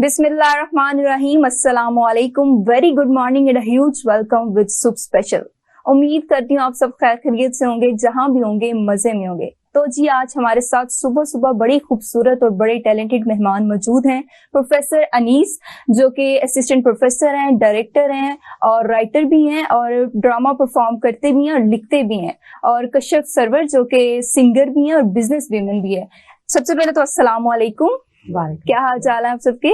बिस्मिल्लाहिर्रहमानिर्रहीम, अस्सलाम वालेकुम, very good morning and huge welcome with soup special. उम्मीद करती हूँ आप सब खैर खैरियत से होंगे, जहां भी होंगे मजे में होंगे। तो जी आज हमारे साथ सुबह सुबह बड़ी खूबसूरत और बड़े टैलेंटेड मेहमान मौजूद हैं। प्रोफेसर अनीस, जो कि असिस्टेंट प्रोफेसर हैं, डायरेक्टर हैं और राइटर भी हैं और ड्रामा परफॉर्म करते भी हैं और लिखते भी हैं। और कश्यप सरवर, जो कि सिंगर भी हैं और बिजनेस वीमेन भी है। सबसे पहले तो अस्सलाम वालेकुम, क्या हाल चाल है आप सबके?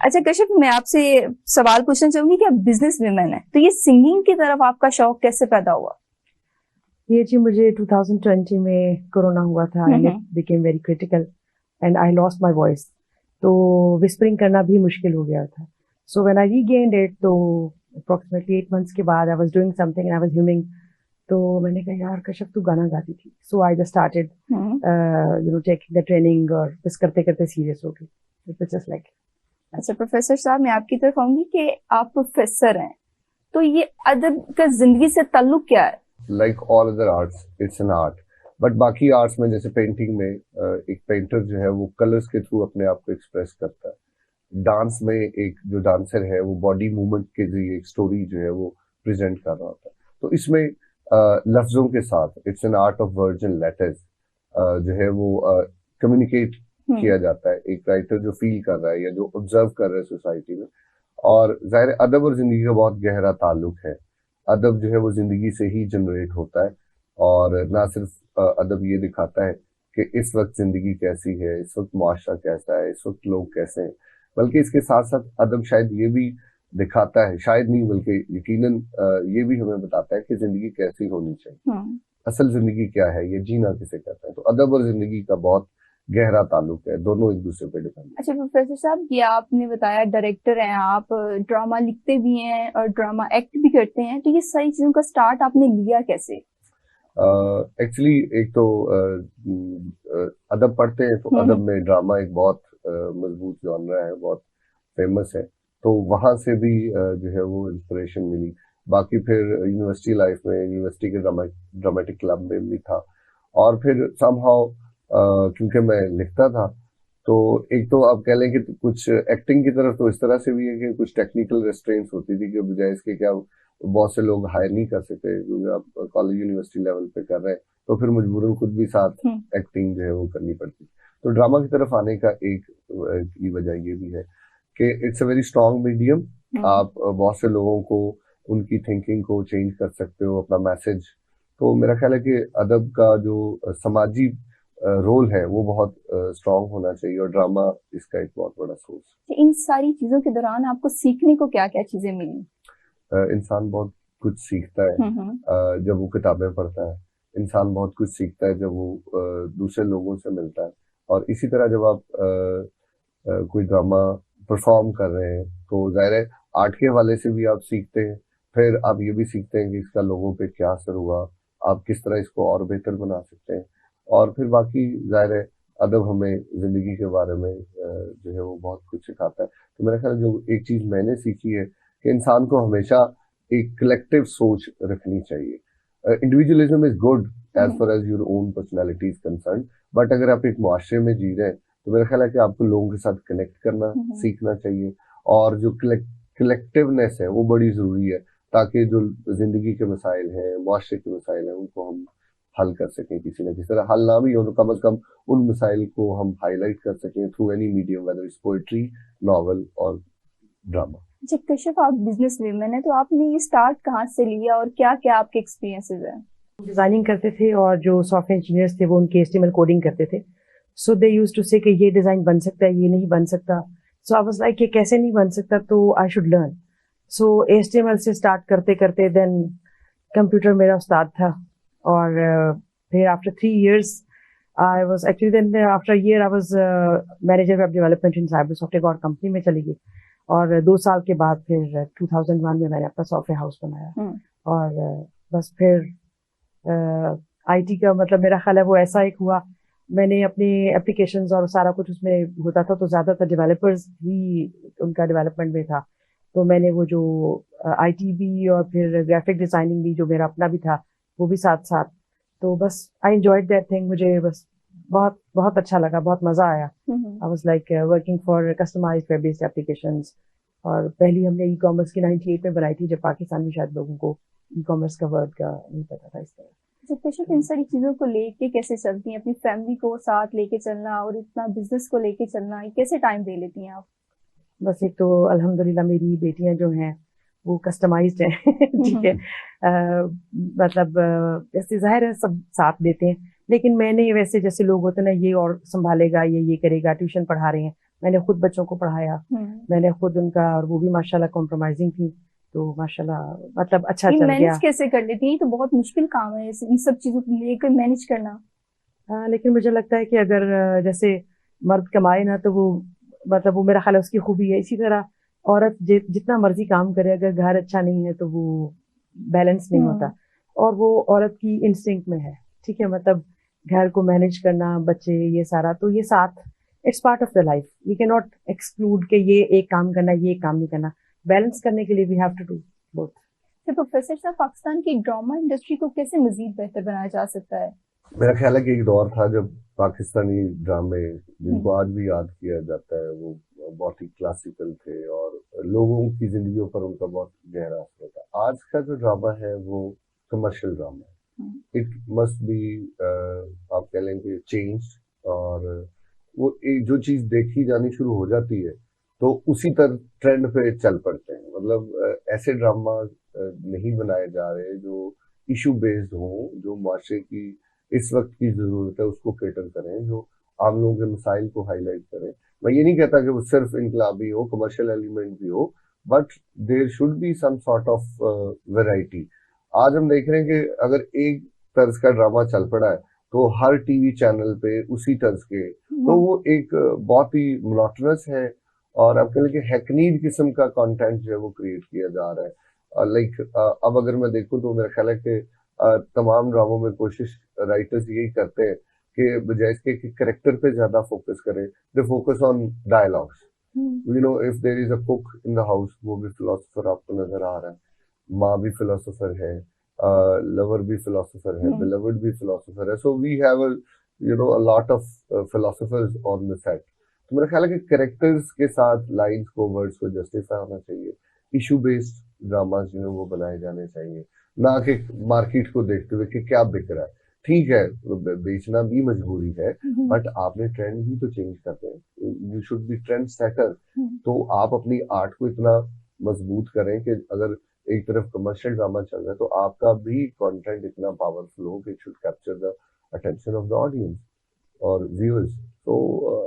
अच्छा कश्यप, मैं आपसे सवाल पूछना चाहूंगी कि आप बिजनेस वुमेन है, तो ये सिंगिंग की तरफ आपका शौक कैसे पैदा हुआ? ये जी मुझे 2020 में कोरोना हुआ था and it became very critical and I lost my voice, तो विस्परिंग करना भी मुश्किल हो गया था। So when I regained it, तो अप्रोक्सीमेटली 8 months के बाद I was doing something and I was humming, तो मैंने कहा यार कश्यप तू गाना गाती थी। So I just started taking the training और बस करते करते सीरियस हो गई। It was just like. अच्छा प्रोफेसर साहब, मैं आपकी तरफ आऊंगी कि आप प्रोफेसर हैं, तो ये अदब का जिंदगी से ताल्लुक क्या है? Like all other arts, it's an art. But बाकी आर्ट्स में जैसे पेंटिंग में एक पेंटर जो है वो कलर्स के थ्रू अपने आप को एक्सप्रेस करता है। डांस में एक जो डांसर है वो बॉडी मूवमेंट के जरिए एक स्टोरी जो है वो प्रेजेंट कर रहा होता है। तो इसमें लफ्जों के साथ it's an art of words and letters जो है वो कम्युनिकेट किया जाता है। एक राइटर जो फील कर रहा है या जो ऑब्जर्व कर रहा है सोसाइटी में। और जाहिर अदब और जिंदगी का बहुत गहरा ताल्लुक है। अदब जो है वो जिंदगी से ही जनरेट होता है और ना सिर्फ अदब ये दिखाता है कि इस वक्त जिंदगी कैसी है, इस वक्त मुआशरा कैसा है, इस वक्त लोग कैसे हैं, बल्कि इसके साथ साथ अदब शायद ये भी दिखाता है, शायद नहीं बल्कि यकीनन ये भी हमें बताता है कि जिंदगी कैसी होनी चाहिए, असल जिंदगी क्या है, ये जीना किसे कहता है। तो अदब और जिंदगी का बहुत गहरा ताल्लुक है, दोनों एक दूसरे पे डिपेंड। अच्छा प्रोफेसर साहब, ये आपने बताया डायरेक्टर हैं आप, ड्रामा लिखते भी हैं और ड्रामा एक्ट भी करते हैं, तो ये सारी चीजों का स्टार्ट आपने लिया कैसे? एक्चुअली एक तो अदब पढ़ते हैं तो अदब में ड्रामा एक बहुत मजबूत जॉनरा है, बहुत फेमस है, तो वहां से भी जो है वो इंस्पिरेशन मिली। बाकी फिर यूनिवर्सिटी लाइफ में यूनिवर्सिटी के ड्रामेटिक क्लब में भी था और फिर समहाउ क्योंकि मैं लिखता था तो एक तो आप कह लें कि कुछ एक्टिंग की तरफ तो इस तरह से भी है कि कुछ टेक्निकल रेस्ट्रेंट्स होती थी कि बजाय इसके क्या बहुत से लोग हायर नहीं कर सकते क्योंकि आप कॉलेज यूनिवर्सिटी लेवल पे कर रहे हैं, तो फिर मजबूरन खुद भी साथ एक्टिंग जो है वो करनी पड़ती। तो ड्रामा की तरफ आने का एक वजह ये भी है कि it's a very strong medium. आप बहुत से लोगों को उनकी थिंकिंग को चेंज कर सकते हो, अपना मैसेज। तो मेरा ख्याल है कि अदब का जो समाजी रोल है वो बहुत स्ट्रॉन्ग होना चाहिए और ड्रामा इसका एक बहुत बड़ा सोर्स। इन सारी चीजों के दौरान आपको सीखने को क्या क्या चीजें मिली? इंसान बहुत कुछ सीखता है जब वो किताबें पढ़ता है। इंसान बहुत कुछ सीखता है जब वो दूसरे लोगों से मिलता है। और इसी तरह जब आप कोई ड्रामा परफॉर्म कर रहे हैं तो जाहिर है आर्ट के हवाले से भी आप सीखते हैं। फिर आप ये भी सीखते हैं कि इसका लोगों पे क्या असर हुआ, आप किस तरह इसको और बेहतर बना सकते हैं। और फिर बाकी जाहिर है अदब हमें जिंदगी के बारे में जो है वो बहुत कुछ सिखाता है। तो मेरा ख्याल जो एक चीज मैंने सीखी है कि इंसान को हमेशा एक कलेक्टिव सोच रखनी चाहिए। Individualism is good as far as your own personality is concern, but अगर आप एक मुआशरे में जी रहे हैं तो मेरा ख्याल है कि आपको लोगों के साथ कनेक्ट करना सीखना चाहिए। और जो कलेक्टिवनेस है वो बड़ी जरूरी है ताकि जो जिंदगी के मसाइल हैं, मुआशरे के मसाइल हैं, उनको हम हल कर सकें। किसी न किसी तरह हल ना भी हो तो कम से कम उन मसाइल को हम हाईलाइट कर सकें through any medium, whether it's poetry, novel और ड्रामा। अच्छा कश्यप, आप बिजनेस वुमेन है, तो आपने ये स्टार्ट कहाँ से लिया और क्या क्या आपके एक्सपीरियंसेस हैं? डिजाइनिंग करते थे और जो सॉफ्टवेयर इंजीनियर्स थे वो उनके HTML कोडिंग करते थे। सो दे यूज्ड टू से कि ये डिजाइन बन सकता है, ये नहीं बन सकता। सो आई वाज लाइक ये कैसे नहीं बन सकता, तो I should learn. So HTML से स्टार्ट करते करते देन कंप्यूटर मेरा उस्ताद था और फिर after 3 years I was actually then after a year I was manager web development in Cybersoft, एक और कंपनी में चली गई। और 2 साल के बाद फिर 2001 में मैंने अपना सॉफ्टवेयर हाउस बनाया। और बस फिर IT का मतलब मेरा ख्याल है वो ऐसा एक हुआ, मैंने अपनी एप्लीकेशंस और सारा कुछ उसमें होता था तो ज्यादातर डेवलपर्स ही उनका डेवलपमेंट में था। तो मैंने वो जो IT भी और फिर ग्राफिक डिजाइनिंग भी जो मेरा अपना भी था वो भी साथ साथ, तो बस आई एंजॉयड दैट थिंग। मुझे बस बहुत बहुत अच्छा लगा, बहुत मजा आया। I was like working for customised web based applications. और पहली हमने ई कॉमर्स की 98 में बनाई थी, जब पाकिस्तान में शायद लोगों को ई कॉमर्स का वर्ड का नहीं पता था इस तरह। तो कशिफ, इन सारी चीजों को लेके कैसे चलती हैं? अपनी फैमिली को साथ लेके चलना और इतना बिजनेस को लेके चलना, ये कैसे टाइम दे लेती हैं आप? बस एक तो अल्हम्दुलिल्लाह मेरी बेटियां जो हैं वो कस्टमाइज्ड हैं ठीक है। मतलब जैसे जाहिर है सब साथ देते हैं, लेकिन मैंने वैसे जैसे लोग होते हैं ना, ये और संभालेगा, ये करेगा, ट्यूशन पढ़ा रहे हैं, मैंने खुद बच्चों को पढ़ाया, मैंने खुद उनका, और वो भी माशाल्लाह कॉम्प्रोमाइजिंग थी, तो माशाल्लाह मतलब अच्छा चल गया। मैनेज कैसे कर लेती हैं? ये तो बहुत मुश्किल काम है इन सब चीजों को लेकर मैनेज करना। लेकिन मुझे लगता है कि अगर जैसे मर्द कमाए ना, तो वो मतलब वो मेरा ख्याल है उसकी खूबी है। इसी तरह औरत जितना मर्जी काम करे, अगर घर अच्छा नहीं है तो वो बैलेंस नहीं होता, और वो औरत की इंस्टिंक्ट में है, ठीक है। मतलब घर को मैनेज करना, बच्चे, ये सारा, तो ये साथ, it's part of the life. We can not exclude के ये एक काम करना, ये एक काम नहीं करना। बैलेंस करने के लिए we have to do both. तो प्रोफेसर साहब, पाकिस्तान की ड्रामा इंडस्ट्री को कैसे मजीद बेहतर बनाया जा सकता है? मेरा ख्याल है कि एक दौर था जब पाकिस्तानी ड्रामे, जिनको आज भी याद किया जाता है, वो बहुत ही क्लासिकल थे और लोगों की जिंदगियों पर उनका बहुत गहरा असर था। आज का जो ड्रामा है वो कमर्शियल ड्रामा है। इट मस्ट बी, आप कह लेंगे, चेंज। और वो जो चीज देखी जानी शुरू हो जाती है तो उसी तरह ट्रेंड पे चल पड़ते हैं। मतलब ऐसे ड्रामा नहीं बनाए जा रहे जो इशू बेस्ड हो, जो माशरे की इस वक्त की जरूरत है उसको केटर करें, जो आम लोगों के मसाइल को हाईलाइट करें। मैं ये नहीं कहता कि वो सिर्फ इनकलाबी हो, कमर्शियल एलिमेंट भी हो, but there should be some sort of variety. आज हम देख रहे हैं कि अगर एक तर्ज का ड्रामा चल पड़ा है तो हर टीवी चैनल पे उसी तर्ज के, तो वो एक बहुत ही मोनोटोनस है और आप कह लें हैकनीड किस्म का कंटेंट जो है वो क्रिएट किया जा रहा है। लाइक अब अगर मैं देखूं तो मेरा ख्याल है कि तमाम ड्रामों में कोशिश राइटर्स यही करते हैं कि बजाय इसके कि करेक्टर पे ज्यादा फोकस करें, they focus on dialogues. You know, if there is a cook in the house, वो भी फिलोसोफर आपको नजर आ रहा है, माँ भी फिलोसोफर है, लवर भी फिलोसोफर है, बिलवड भी फिलोसोफर है। So we have a lot of philosophers on the set. तो मेरा ख्याल है कि कैरेक्टर्स के साथ लाइंस को, वर्ड्स को जस्टिफाई होना चाहिए। इशू बेस्ड ड्रामास जो है वो बनाए जाने चाहिए, ना कि मार्केट को देखते हुए कि क्या बिक रहा है। ठीक है, बेचना भी मजबूरी है, बट आपने ट्रेंड भी तो चेंज करते हैं। You should be trend setter. तो आप अपनी आर्ट को इतना मजबूत करें कि अगर एक तरफ कमर्शियल ड्रामा चल रहा है तो आपका भी कंटेंट इतना पावरफुल हो कि it should capture the attention of the audience और व्यूअर्स। तो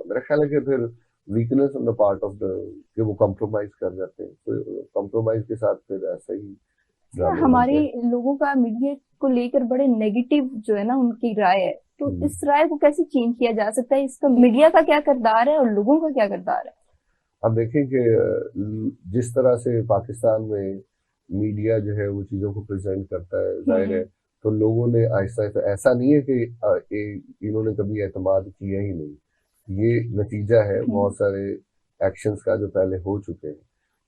मेरा ख्याल है कि फिर weakness on the part of the कि वो कॉम्प्रोमाइज कर जाते हैं, तो कॉम्प्रोमाइज के साथ फिर ऐसा ही हमारे लोगों का मीडिया को लेकर बड़े नेगेटिव जो है ना उनकी राय है, तो इस राय को कैसे चेंज किया जा सकता है? इसका मीडिया का क्या किरदार है और लोगों का क्या किरदार है? अब देखें कि जिस तरह से पाकिस्तान में मीडिया जो है वो चीजों को प्रेजेंट करता है, जाहिर है तो लोगों ने आहिस्ता आहिस्ता, ऐसा नहीं है कि इन्होंने कभी एतमाद किया ही नहीं, ये नतीजा है बहुत सारे एक्शंस का जो पहले हो चुके हैं।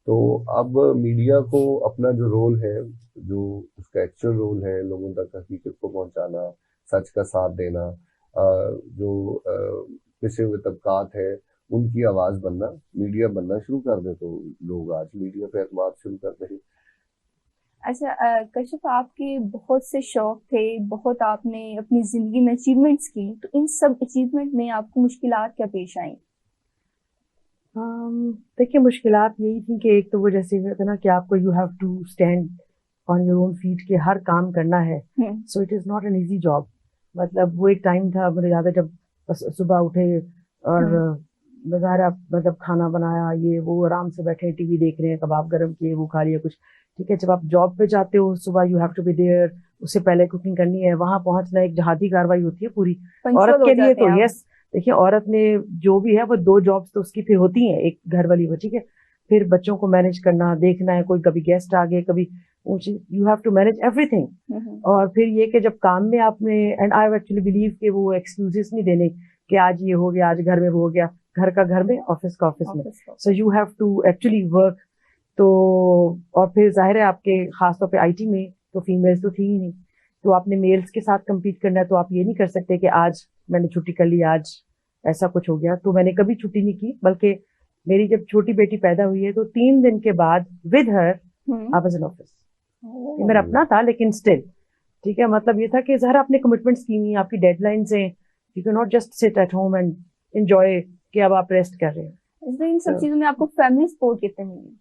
तो अब मीडिया को अपना जो रोल है, जो उसका एक्चुअल रोल है, लोगों तक हकीकत को पहुंचाना, सच का साथ देना, जो पिछे हुए तबकात है उनकी आवाज बनना, मीडिया बनना शुरू कर दे तो लोग आज मीडिया पे एतमाद शुरू कर देंगे। अच्छा कशिफ, आपके बहुत से शौक थे, बहुत आपने अपनी जिंदगी में अचीवमेंट्स की, तो इन सब अचीवमेंट में आपको मुश्किलात क्या पेश आई? देखिए, मुश्किलात यही थी कि एक तो वो जैसे कहते ना कि आपको you have to stand on your own feet के हर काम करना है, so it is not an easy job. मतलब वो एक टाइम था, मुझे याद है, जब बस सुबह उठे और बाजार मतलब खाना बनाया, ये वो, आराम से बैठे टीवी देख रहे हैं, कबाब गर्म किए, वो खा लिया कुछ, ठीक है। जब आप जॉब पे जाते हो सुबह, you have to be there, उससे पहले कुकिंग करनी है, वहां पहुंचना एक जहादी कार्रवाई होती है पूरी औरत के लिए। तो यस, देखिए औरत ने जो भी है वो 2 जॉब्स तो उसकी फिर होती हैं, एक घर वाली वो, ठीक है, फिर बच्चों को मैनेज करना, देखना है, कोई कभी गेस्ट आ गए, कभी you have to manage everything. और फिर ये कि जब काम में आपने, एंड आई एक्चुअली बिलीव कि वो एक्सक्यूजेस नहीं देने कि आज ये हो गया, आज घर में वो हो गया, घर का घर में, ऑफिस का ऑफिस में, so you have to actually work. तो और फिर जाहिर है आपके खासतौर पे आईटी में तो फीमेल्स तो थी ही नहीं, तो आपने मेल्स के साथ compete करना है, तो आप ये नहीं कर सकते कि आज मैंने छुट्टी कर ली, आज ऐसा कुछ हो गया। तो मैंने कभी छुट्टी नहीं की, बल्कि मेरी जब छोटी बेटी पैदा हुई है तो 3 दिन के बाद with her I was in office. ये मेरा अपना था, लेकिन स्टिल ठीक है, मतलब ये था कि ज़रा अपने कमिटमेंट्स की नहीं, आपकी डेडलाइंस हैं, you can not just sit at home and enjoy कि अब आप रेस्ट कर रहे हैं। इसलिए इन सब चीजों में आपको फैमिली सपोर्ट कितने मिली?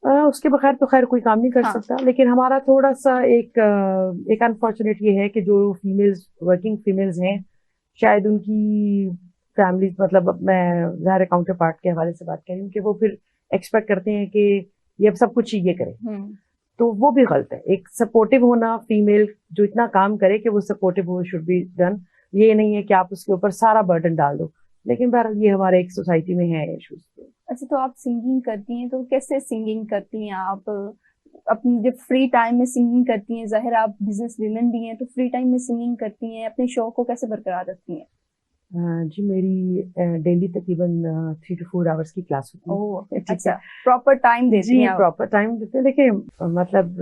उसके बगैर तो खैर कोई काम नहीं कर सकता, लेकिन हमारा थोड़ा सा एक अनफॉर्चुनेट ये है कि जो फीमेल्स, वर्किंग फीमेल्स हैं, शायद उनकी फैमिली, मतलब अब मैं ज़ाहिर काउंटर पार्ट के हवाले से बात कर रही हूँ, कि वो फिर एक्सपेक्ट करते हैं कि ये अब सब कुछ ये करे, तो वो भी गलत है। एक सपोर्टिव होना, फीमेल जो इतना काम करे कि वो सपोर्टिव हो, शुड बी डन। ये नहीं है कि आप उसके ऊपर सारा बर्डन डाल दो, लेकिन बहरहाल ये हमारे एक सोसाइटी में है इशूज। अच्छा, तो आप सिंगिंग करती हैं, तो कैसे सिंगिंग करती हैं आप? अपनी जब फ्री टाइम में सिंगिंग करती हैं, जाहिर आप बिजनेस वुमेन भी हैं, तो फ्री टाइम में सिंगिंग करती हैं, अपने शौक को कैसे बरकरार रखती हैं? जी, मेरी डेली तकरीबन 3 to 4 आवर्स की क्लास होती है। ओह, अच्छा, प्रॉपर टाइम देती हैं आप? प्रॉपर टाइम देते हैं। देखिए, मतलब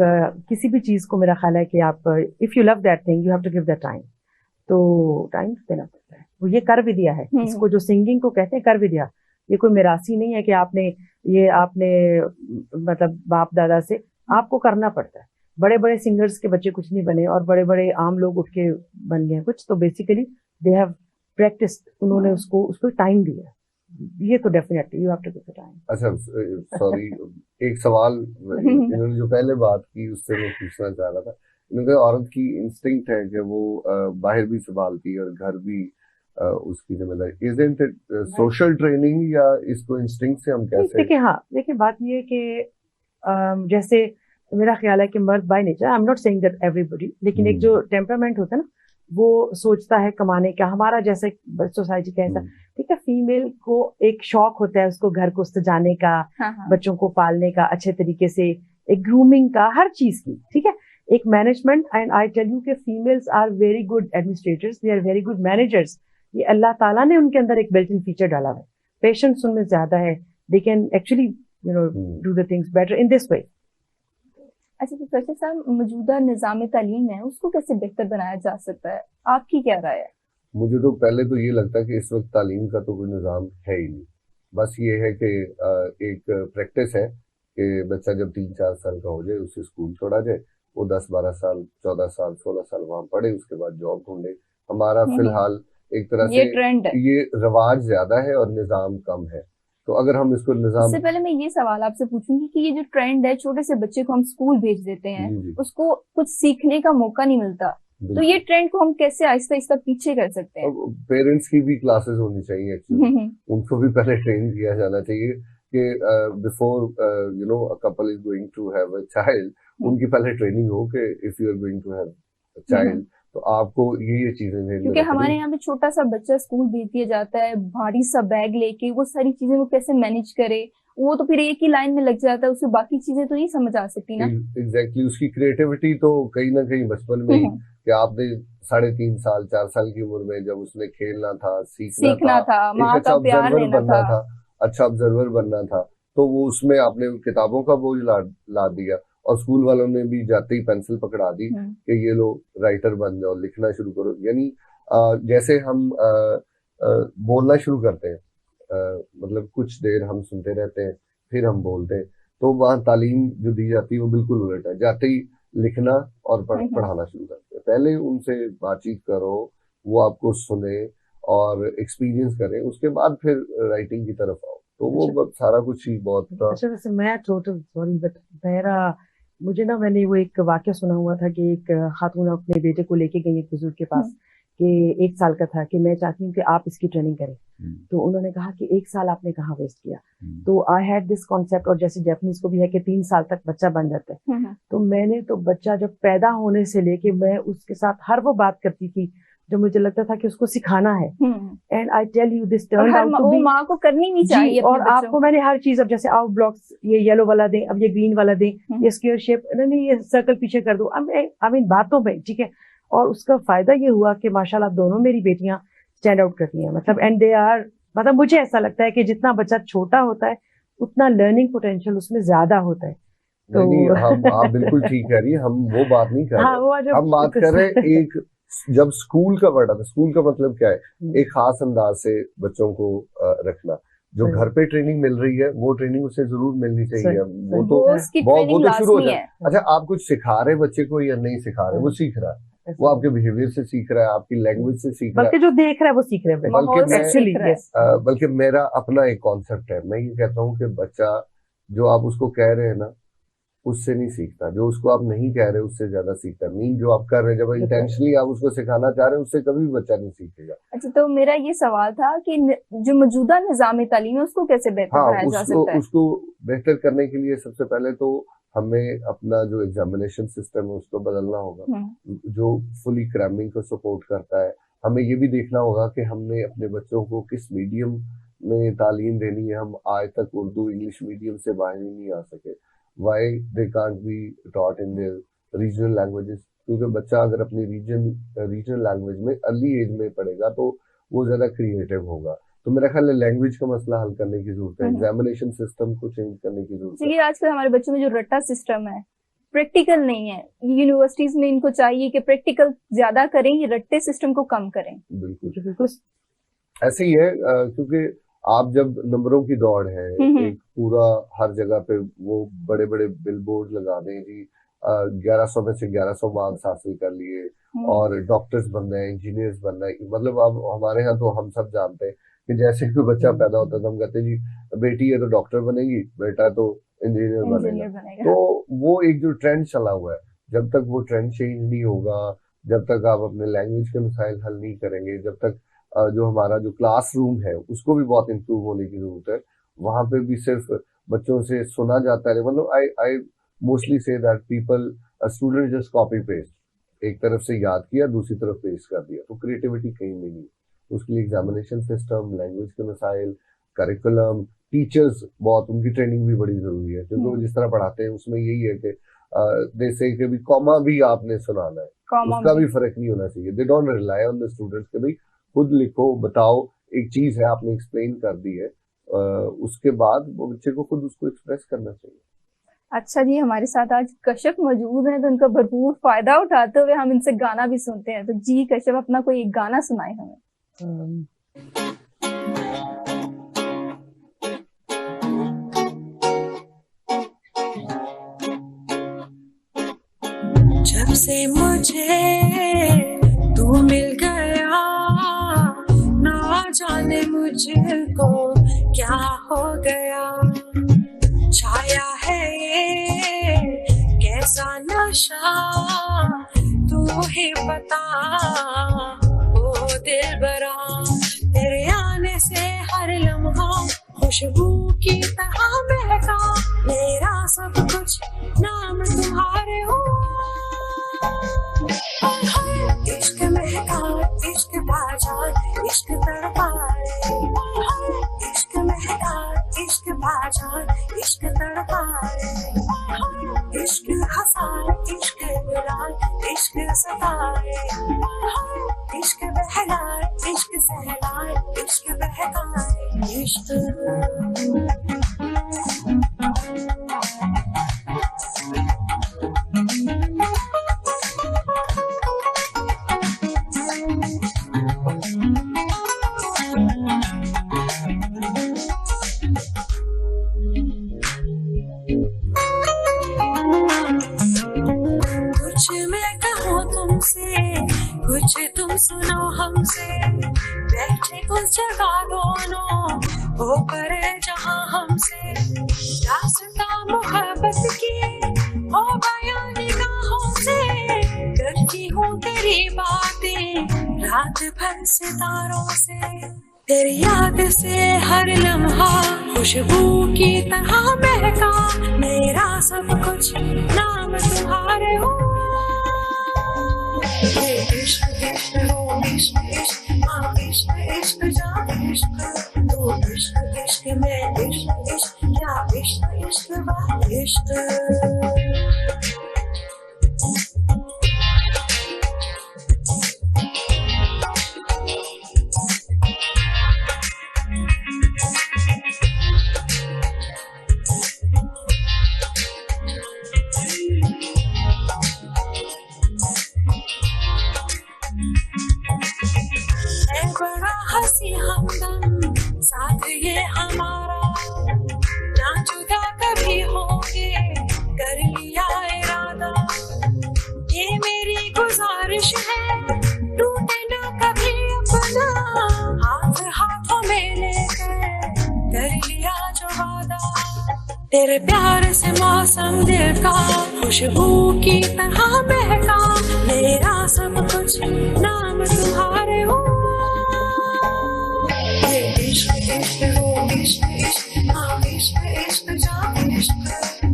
किसी भी चीज को मेरा ख्याल है कि आप if you love that thing, you have to give that time. तो टाइम देना पड़ता है, वो ये कर विद्या है इसको, जो सिंगिंग को कहते हैं कर विद्या। ये कोई मिरासी नहीं है कि आपने मतलब बाप दादा से, आपको करना पड़ता है। बड़े बड़े सिंगर्स के बच्चे कुछ नहीं बने, और बड़े बड़े आम लोग उठ के बन गए कुछ। तो बेसिकली दे हैव प्रैक्टिस, उन्होंने उसको टाइम दिया। ये तो definitely you have to give the time. अच्छा, सॉरी, एक सवाल इन्होंने जो पहले बात की उससे मैं पूछना चाह रहा था। इन्होंने औरत की इंस्टिंक्ट है कि वो बाहर भी संभालती है और घर भी उसकी जिम्मेदारी। इजंट इट सोशल ट्रेनिंग, या इसको इंस्टिंक्ट से हम कैसे? देखिए, हाँ, देखिए बात ये है कि जैसे मेरा ख्याल है कि मर्द by nature, I am not saying that everybody, लेकिन एक जो टेम्परामेंट होता है ना, वो सोचता है कमाने का, हमारा जैसे सोसाइटी का ऐसा, ठीक है। फीमेल को एक शौक होता है उसको घर को सजाने का, बच्चों को पालने का अच्छे तरीके से, एक ग्रूमिंग का, हर चीज की, ठीक है, एक management. And I tell you कि females are very good administrators, they are very good managers. ये अल्लाह ताला ने उनके अंदर एक बिल्ट इन फीचर डाला है, पेशेंस उनमें ज्यादा है, they can actually do the things better in this way. अच्छा, तो सचिन साहब, मौजूदा निज़ाम तालीम है, उसको कैसे बेहतर बनाया जा सकता है? आपकी क्या राय है? मुझे तो पहले तो ये लगता है कि इस वक्त तालीम का तो कोई निज़ाम है ही नहीं। बस ये है कि एक प्रैक्टिस है कि बच्चा जब 3-4 साल का हो जाए उसे स्कूल छोड़ा जाए, वो 10-12 साल, 14 साल, 16 साल वहां पढ़े, उसके बाद जॉब ढूंढे। हमारा फिलहाल एक तरह ये से ट्रेंड है, ये रवाज ज्यादा है और निज़ाम कम है। तो अगर हम इसको निज़ाम, इससे पहले मैं ये सवाल आपसे पूछूंगी कि ये जो ट्रेंड है, छोटे से बच्चे को हम स्कूल भेज देते हैं, उसको कुछ सीखने का मौका नहीं मिलता, तो ये ट्रेंड को हम कैसे आहिस्ता आहिस्ता पीछे कर सकते हैं? पेरेंट्स की भी क्लासेस होनी चाहिए एक्चुअली, उनको भी पहले ट्रेन किया जाना चाहिए कि before you know a couple is going to have a child, उनकी पहले ट्रेनिंग हो कि if you are going to have a child तो आपको ये चीजें, क्योंकि हमारे यहाँ पे छोटा सा बच्चा स्कूल भेज दिया जाता है, भारी सा बैग लेके, वो सारी चीजें वो कैसे मैनेज करे, वो तो फिर एक ही लाइन में लग जाता है, उसे बाकी चीजें तो नहीं समझ आ सकती ना। एग्जैक्टली, उसकी क्रिएटिविटी तो कहीं ना कहीं बचपन में ही, कि आपने 3.5 साल 4 साल की उम्र में जब उसने खेलना था, सीखना था, माँ का प्यार लेना बनना था, अच्छा ऑब्जर्वर बनना था, तो वो उसमें आपने किताबों का बोझ ला दिया, और स्कूल वालों ने भी जाते ही पेंसिल पकड़ा दी कि ये लो राइटर बन जाओ, लिखना शुरू करो। यानी जैसे हम बोलना शुरू करते हैं, मतलब कुछ देर हम सुनते रहते हैं, फिर हम बोलते हैं, तो वहाँ तालीम जो दी जाती है वो बिल्कुल उलट है। जाते ही लिखना और पढ़ाना शुरू करते हैं। पहले उनसे बातचीत करो, वो आपको सुने और एक्सपीरियंस करें, उसके बाद फिर राइटिंग की तरफ आओ, तो वो सारा कुछ ही बहुत। अच्छा, वैसे मैं टोटल सॉरी बट मुझे ना, मैंने वो एक वाक्य सुना हुआ था कि एक खातून अपने बेटे को लेके गई एक बुजुर्ग के पास, कि 1 साल का था, कि मैं चाहती हूँ कि आप इसकी ट्रेनिंग करें। तो उन्होंने कहा कि 1 साल आपने कहाँ वेस्ट किया। तो आई हैड दिस कॉन्सेप्ट, और जैसे जापानीज को भी है कि 3 साल तक बच्चा बन जाता है। तो मैंने तो बच्चा जब पैदा होने से लेके मैं उसके साथ हर वो बात करती थी जो मुझे लगता था कि उसको सिखाना है। And I tell you this turn out to be, माँ को करनी भी चाहिए। और आपको मैंने हर चीज, अब जैसे आउट ब्लॉक्स, ये येलो वाला दें, अब ये ग्रीन वाला दें, ये स्क्वायर शेप, नहीं ये सर्कल पीछे कर दो, आई मीन बातों में, ठीक है। और उसका फायदा ये हुआ कि माशाल्लाह दोनों मेरी बेटियां स्टैंड आउट करती हैं, मतलब एंड दे आर, मतलब मुझे ऐसा लगता है कि जितना बच्चा छोटा होता है उतना लर्निंग पोटेंशियल उसमें ज्यादा होता है। तो नहीं, हम आप बिल्कुल ठीक कह रही है, हम वो बात नहीं कर हाँ, रहे, वो आज हम बात कर रहे हैं एक जब स्कूल का वर्ड आता है, स्कूल का मतलब क्या है, एक खास अंदाज से बच्चों को रखना। जो सही। घर पे ट्रेनिंग मिल रही है वो ट्रेनिंग उसे जरूर मिलनी चाहिए। सही, वो तो उसकी वो ट्रेनिंग तो शुरू हो लाजमी जाए। है। अच्छा, आप कुछ सिखा रहे बच्चे को या नहीं सिखा रहे, वो सीख रहा है, वो आपके बिहेवियर से सीख रहा है, आपकी लैंग्वेज से सीख रहा है, बल्कि जो देख रहा है वो सीख रहे हैं। माहौल से एक्चुअली सीख रहा है। यस, बल्कि मेरा अपना एक कॉन्सेप्ट है, मैं ये कहता हूँ कि बच्चा जो आप उसको कह रहे हैं ना उससे नहीं सीखता, जो उसको आप नहीं कह रहे उससे ज्यादा सीखता है। मीन जो आप कर रहे हैं, जब इंटेंशनली आप उसको सिखाना चाह रहे हैं, उससे कभी भी बच्चा नहीं सीखेगा। अच्छा, तो मेरा ये सवाल था कि जो मौजूदा निज़ाम तालीम है उसको कैसे बेहतर बनाया जा सकता है? उसको बेहतर करने के लिए सबसे पहले तो हमें अपना जो एग्जामिनेशन सिस्टम है उसको बदलना होगा, जो फुली क्रैमिंग को सपोर्ट करता है। हमें ये भी देखना होगा कि हमने अपने बच्चों को किस मीडियम में तालीम देनी है। हम आज तक उर्दू इंग्लिश मीडियम से बाहर ही नहीं आ सके। Why they can't be taught in their regional languages? क्योंकि बच्चा अगर अपनी रीजनल लैंग्वेज में अर्ली एज में पढ़ेगा तो वो ज्यादा क्रिएटिव होगा। तो मेरा ख्याल है लैंग्वेज का मसला हल करने की जरूरत है, एग्जामिनेशन सिस्टम को चेंज करने की जरूरत है। आजकल हमारे बच्चों में जो रट्टा सिस्टम है, प्रैक्टिकल नहीं है। यूनिवर्सिटीज में इनको चाहिए कि प्रैक्टिकल ज्यादा करें, ये रट्टे सिस्टम को कम करें। बिल्कुल ऐसे ही है, क्योंकि आप जब नंबरों की दौड़ है, एक पूरा हर जगह पे वो बड़े बड़े बिल बोर्ड लगा दें जी, 1100 में से 1100 मार्क्स हासिल कर लिए और डॉक्टर्स बनना है, इंजीनियर्स बनना है। मतलब अब हमारे यहाँ तो हम सब जानते हैं कि जैसे कोई बच्चा पैदा होता है तो हम कहते हैं जी बेटी है तो डॉक्टर बनेगी, बेटा तो इंजीनियर बनेगा। तो वो एक जो ट्रेंड चला हुआ है, जब तक वो ट्रेंड चेंज नहीं होगा, जब तक आप अपने लैंग्वेज के मसाइल हल नहीं करेंगे, जब तक जो हमारा जो क्लासरूम है उसको भी बहुत इम्प्रूव होने की जरूरत है। वहां पे भी सिर्फ बच्चों से सुना जाता है, मतलब I mostly say that people student just copy paste, एक तरफ से याद किया दूसरी तरफ पेस्ट कर दिया, तो क्रिएटिविटी कहीं भी नहीं। उसके लिए एग्जामिनेशन सिस्टम, लैंग्वेज के मसाइल, करिकुलम, टीचर्स बहुत, उनकी ट्रेनिंग भी बड़ी जरूरी है, क्योंकि वो जिस तरह पढ़ाते हैं उसमें यही है कि जैसे कि भी कॉमा भी आपने सुनाना है, उसका भी फर्क नहीं होना चाहिए। They don't rely on the students के भाई खुद लिखो बताओ, एक चीज है आपने एक्सप्लेन कर दी है, उसके बाद वो बच्चे को खुद उसको एक्सप्रेस करना चाहिए। अच्छा जी, हमारे साथ आज कश्यप मौजूद हैं, तो उनका भरपूर फायदा उठाते हुए हम इनसे गाना भी सुनते हैं। तो जी कश्यप, अपना कोई एक गाना सुनाए हमें। जब से मुझे तू मिल गया, ना जाने मुझको क्या हो गया, छाया है ये कैसा नशा, तू ही बता ओ दिलबरा। तेरे आने से हर लम्हा खुशबू की तरह महका, मेरा सब कुछ नाम तुम्हारे हुआ। इश्क महका, इश्क बाजार, इश्क तड़पा रे, इश्क महका, इश्क बाजार, इश्क तड़पा रे, इश्क हंसा, इश्क रुला, इश्क सताए, इश्क बहला, इश्क सहला, इश्क बहकाए, इश्क। कुछ तुम सुनो हमसे, बैठे कुछ जगह दोनों हो करे जहाँ हमसे, रास्ता मोहब्बत की हो बयान निगाहों से, करती हूँ तेरी बातें रात भर सितारों से, तेरी याद से हर लम्हा खुशबू की तरह महका, मेरा सब कुछ नाम तुम्हारे हुआ। इश्क इश्क हो, इश्क इश्क हाँ, इश्क इश्क जान इश्क, तू इश्क इश्क में इश्क इश्क क्या इश्क इश्क वाह इश्क। इसी हमदम साथ ये हमारा, ना जुदा कभी होंगे कर लिया इरादा। ये मेरी गुजारिश है टूटे ना कभी अपना, हाथ हाथों में लेकर कर लिया जो वादा। तेरे प्यार से मौसम दिल का खुशबू की तरह महका, मेरा सब कुछ नाम तुम्हारे हुआ। ये इश्क इश्क वो इश्क इश्क हाँ इश्क इश्क जा इश्क,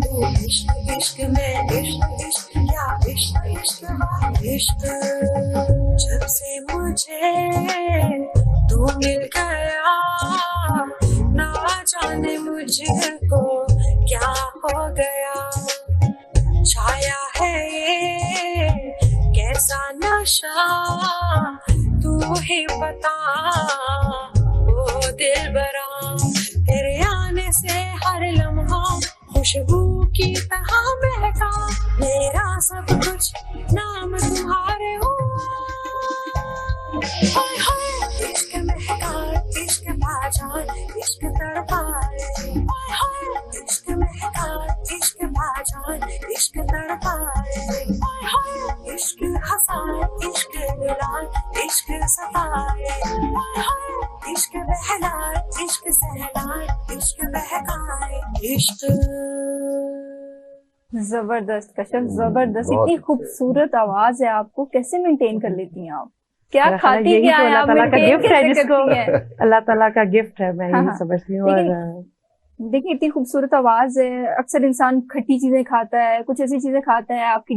वो इश्क इश्क में इश्क इश्क क्या इश्क इश्क वाह इश्क। जब से मुझे तू मिल गया, ना जाने मुझको क्या हो गया। छाया है ये कैसा नशा, तू ही बता ओ दिलबरा। तेरे आने से हर लम्हा खुशबू की तरह महका, मेरा सब कुछ नाम तुम्हारे हुआ। हाय हाय इश्क महका इश्क बाजार इश्क तड़पाए, हाय हाय इश्क महका इश्क बाजार इश्क तड़पाए, हाय हाय इश्क हंसाए इश्क रुलाए इश्क सताए, हाय हाय इश्क बहलाए इश्क सहलाए इश्क बहकाए इश्क। जबरदस्त कशफ, जबरदस्त। बहुत इतनी अच्छे। खूबसूरत आवाज है, आपको कैसे मेंटेन कर लेती हैं आप? क्या मेरा ख्याल है खाती यही क्या तो है अल्लाह आप, ताला का maintain गिफ्ट है कैसे जिसको करती हैं? अल्लाह ताला का गिफ्ट है, मैं हाँ, यही हाँ। समझती हूँ। लेकिन और देखिए इतनी खूबसूरत आवाज है, अक्सर इंसान खट्टी चीजें खाता है, कुछ ऐसी चीजें खाता है, आपका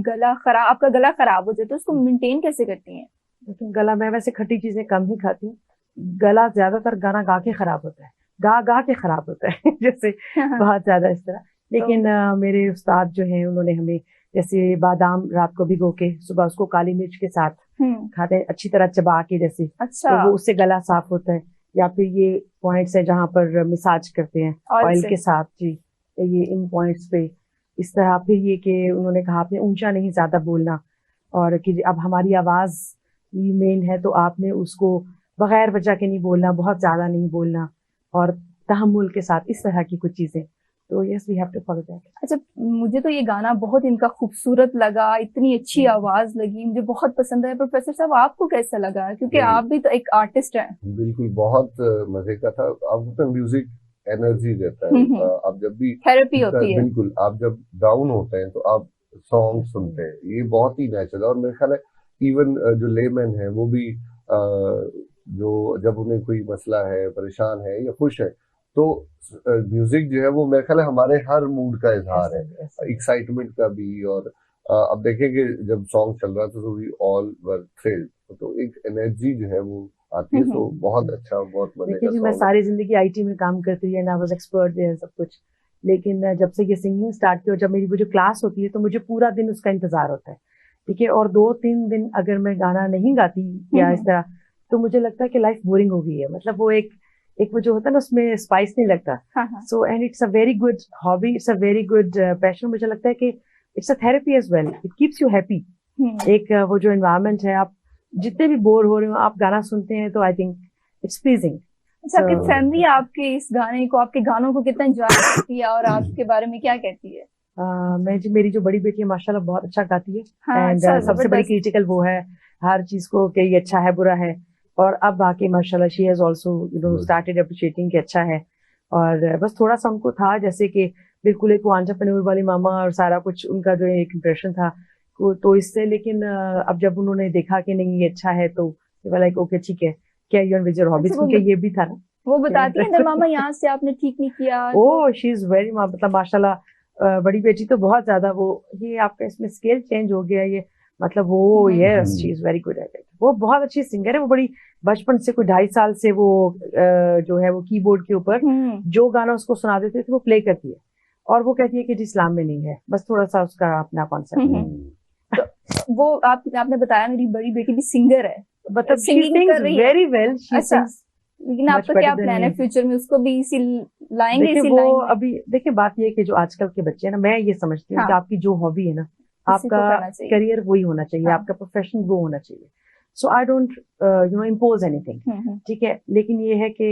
गला खराब हो जाए, तो उसको मेंटेन कैसे करती हैं? लेकिन गला, मैं वैसे खट्टी चीजें कम ही खाती हूँ। गला ज्यादातर गाना गा के खराब होता है, गा गा के खराब होता है जैसे बहुत ज्यादा इस तरह। लेकिन मेरे उस्ताद जो हैं उन्होंने हमें जैसे बादाम रात को भिगो के सुबह उसको काली मिर्च के साथ खाते हैं, अच्छी तरह चबा के जैसे, अच्छा, तो वो उससे गला साफ होता है। या फिर ये पॉइंट्स है जहाँ पर मसाज करते हैं ऑयल से। के साथ जी, ये इन पॉइंट्स पे इस तरह। फिर ये कि उन्होंने कहा आपने ऊंचा नहीं ज्यादा बोलना, और कि अब हमारी आवाज ही मेन है तो आपने उसको बगैर वजह के नहीं बोलना, बहुत ज्यादा नहीं बोलना, और तहम्मुल के साथ, इस तरह की कुछ चीजें। तो yes we have to follow that. अच्छा, मुझे तो ये गाना बहुत इनका खूबसूरत लगा, इतनी अच्छी आवाज लगी, मुझे बहुत पसंद आया। प्रोफेसर साहब आपको कैसा लगा, क्योंकि आप भी तो एक आर्टिस्ट हैं? बिल्कुल, बहुत मजे का था। अब तो म्यूजिक एनर्जी देता है। आप जब भी थेरेपी होती है। बिल्कुल, आप जब डाउन होते हैं तो आप सॉन्ग सुनते हैं, ये बहुत ही नेचुरल। और मेरे ख्याल है इवन जो लेमैन है वो भी जो जब उन्हें कोई मसला है, परेशान है या खुश है, तो म्यूजिक जो है वो मेरे ख्याल है हमारे हर मूड का इजहार है, एक्साइटमेंट का भी। और अब देखेंगे जब सॉन्ग चल रहा था तो वी ऑल वर थ्रिल्ड, तो एक एनर्जी जो है वो आती है। तो बहुत अच्छा, बहुत मजे का देखिए जी, मैं song है। सारी जिंदगी आईटी में काम करती रही and I was expert there सब कुछ। लेकिन जब से ये सिंगिंग स्टार्ट की और जब मेरी वो जो क्लास होती है तो मुझे पूरा दिन उसका इंतजार होता है, ठीक है। और 2-3 दिन अगर मैं गाना नहीं गाती या इस तरह, तो मुझे लगता है कि लाइफ बोरिंग हो गई है। मतलब वो एक वो जो होता है ना, उसमें स्पाइस नहीं लगता। So and it's a very good hobby, it's a very good passion. मुझे लगता है कि it's a therapy as well, it keeps you happy. एक वो जो एनवायरनमेंट है, आप जितने भी बोर हो रहे हो आप गाना सुनते हैं तो आई थिंक इट्स प्लीजिंग। अच्छा, आपकी फैमिली आपके इस गाने को, आपके गानों को कितना एंजॉय करती है और आपके बारे में क्या कहती है? मेरी जो बड़ी बेटी है माशाल्लाह बहुत अच्छा गाती है। हाँ, एंड अच्छा, सबसे बड़ी क्रिटिकल वो है हर चीज को कि ये अच्छा है बुरा है। और अब बाकी माशाल्लाह she has also started appreciating कि अच्छा है। और बस थोड़ा सा उनको था जैसे कि बिल्कुल एक एंटरप्रेन्योर वाली मामा और सारा कुछ उनका जो एक इम्प्रेशन था तो इससे। लेकिन अब जब उन्होंने देखा कि नहीं ये अच्छा है तो लाइक ओके ठीक है, carry on with your hobbies, क्योंकि ये भी था ना। वो बताती है मामा यहाँ से आपने ठीक नहीं किया। ओह शी इज वेरी, मतलब माशाल्लाह बड़ी बेटी तो बहुत ज्यादा वो, ये आपका इसमें स्केल चेंज हो गया ये, मतलब वो yes she is very good at it. वो बहुत अच्छी सिंगर है। वो बड़ी बचपन से कोई 2.5 साल से वो जो है वो कीबोर्ड के ऊपर जो गाना उसको सुना देते थे वो प्ले करती है। और वो कहती है कि इस्लाम में नहीं है, बस थोड़ा सा उसका अपना कॉन्सेप्ट है। तो वो आपने बताया मेरी बड़ी बेटी भी सिंगर है, मतलब सिंगिंग कर रही है वेरी वेल। अच्छा, लेकिन आपका क्या प्लान है फ्यूचर में, उसको भी इसी लाएंगे? देखिए वो अभी देखिए बात ये है कि जो आजकल के बच्चे हैं ना, मैं ये समझती हूँ कि आपकी जो हॉबी है ना, आपका करियर वही होना चाहिए, आपका प्रोफेशन वो होना चाहिए। सो आई डोंट इम्पोज एनीथिंग, ठीक है। लेकिन ये है कि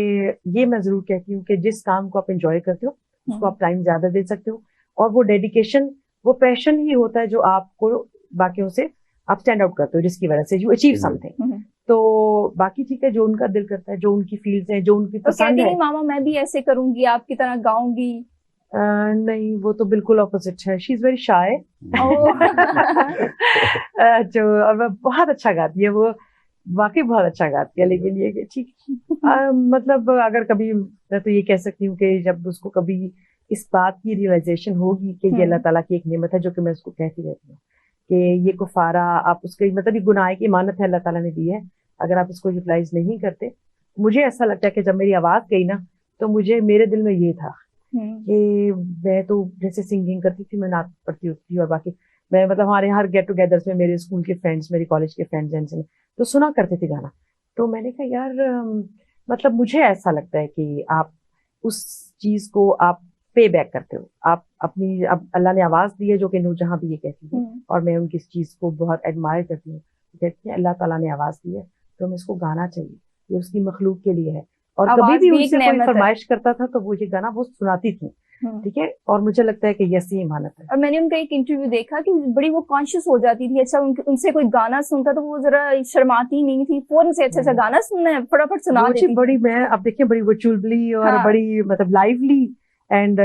ये मैं जरूर कहती हूँ कि जिस काम को आप एंजॉय करते हो उसको आप टाइम ज्यादा दे सकते हो, और वो डेडिकेशन, वो पैशन ही होता है जो आपको बाकियों से आप स्टैंड आउट करते हो, जिसकी वजह से यू अचीव समथिंग। तो बाकी ठीक है, जो उनका दिल करता है, जो उनकी फील्ड्स हैं, जो उनकी तो पसंद कहती है। नहीं मामा मैं भी ऐसे करूंगी, आपकी तरह गाऊंगी? नहीं, वो तो बिल्कुल ऑपोजिट है। She is very shy. जो और वो बहुत अच्छा गाती है, वो वाकई बहुत अच्छा गाती है। लेकिन ये कि ठीक मतलब अगर कभी, मैं तो ये कह सकती हूँ कि जब उसको कभी इस बात की रियलाइजेशन होगी कि ये अल्लाह ताला की एक नेमत है, जो कि मैं उसको कहती रहती हूँ कि ये कुफारा, आप उसके मतलब ये गुनाह की इमानत है, अल्लाह ताला ने दी है, अगर आप इसको यूटिलाइज नहीं करते। मुझे ऐसा लगता है कि जब मेरी आवाज गई ना, तो मुझे मेरे दिल में ये था कि मैं तो जैसे सिंगिंग करती थी, मैं नाच पढ़ती थी, और बाकी मैं मतलब हमारे हर गेट टुगेदर्स में मेरे स्कूल के फ्रेंड्स, मेरे कॉलेज के फ्रेंड्स तो सुना करते थे गाना। तो मैंने कहा यार मतलब मुझे ऐसा लगता है कि आप उस चीज को आप पे बैक करते हो, आप अपनी, अब अल्लाह ने आवाज दी है, जो कि नूरजहां भी ये कहती है, और मैं उनकी इस चीज को बहुत एडमायर करती हूँ। कहती है अल्लाह ताला ने आवाज दी है तो हमें इसको गाना चाहिए, ये उसकी मखलूक के लिए है। और कभी भी उनसे कोई फरमाइश करता था तो वो ये गाना वो सुनाती थी, ठीक है। और मुझे लगता है कि यही इमानत है। और मैंने उनका एक इंटरव्यू देखा कि बड़ी वो कॉन्शियस हो जाती थी। अच्छा उनसे कोई गाना सुनता तो वो जरा शर्माती नहीं थी, फौरन से अच्छा गाना सुनना है फटाफट सुना देती थी। बड़ी, मैं अब देखिए बड़ी वो चुलबुली और बड़ी मतलब लाइवली, एंड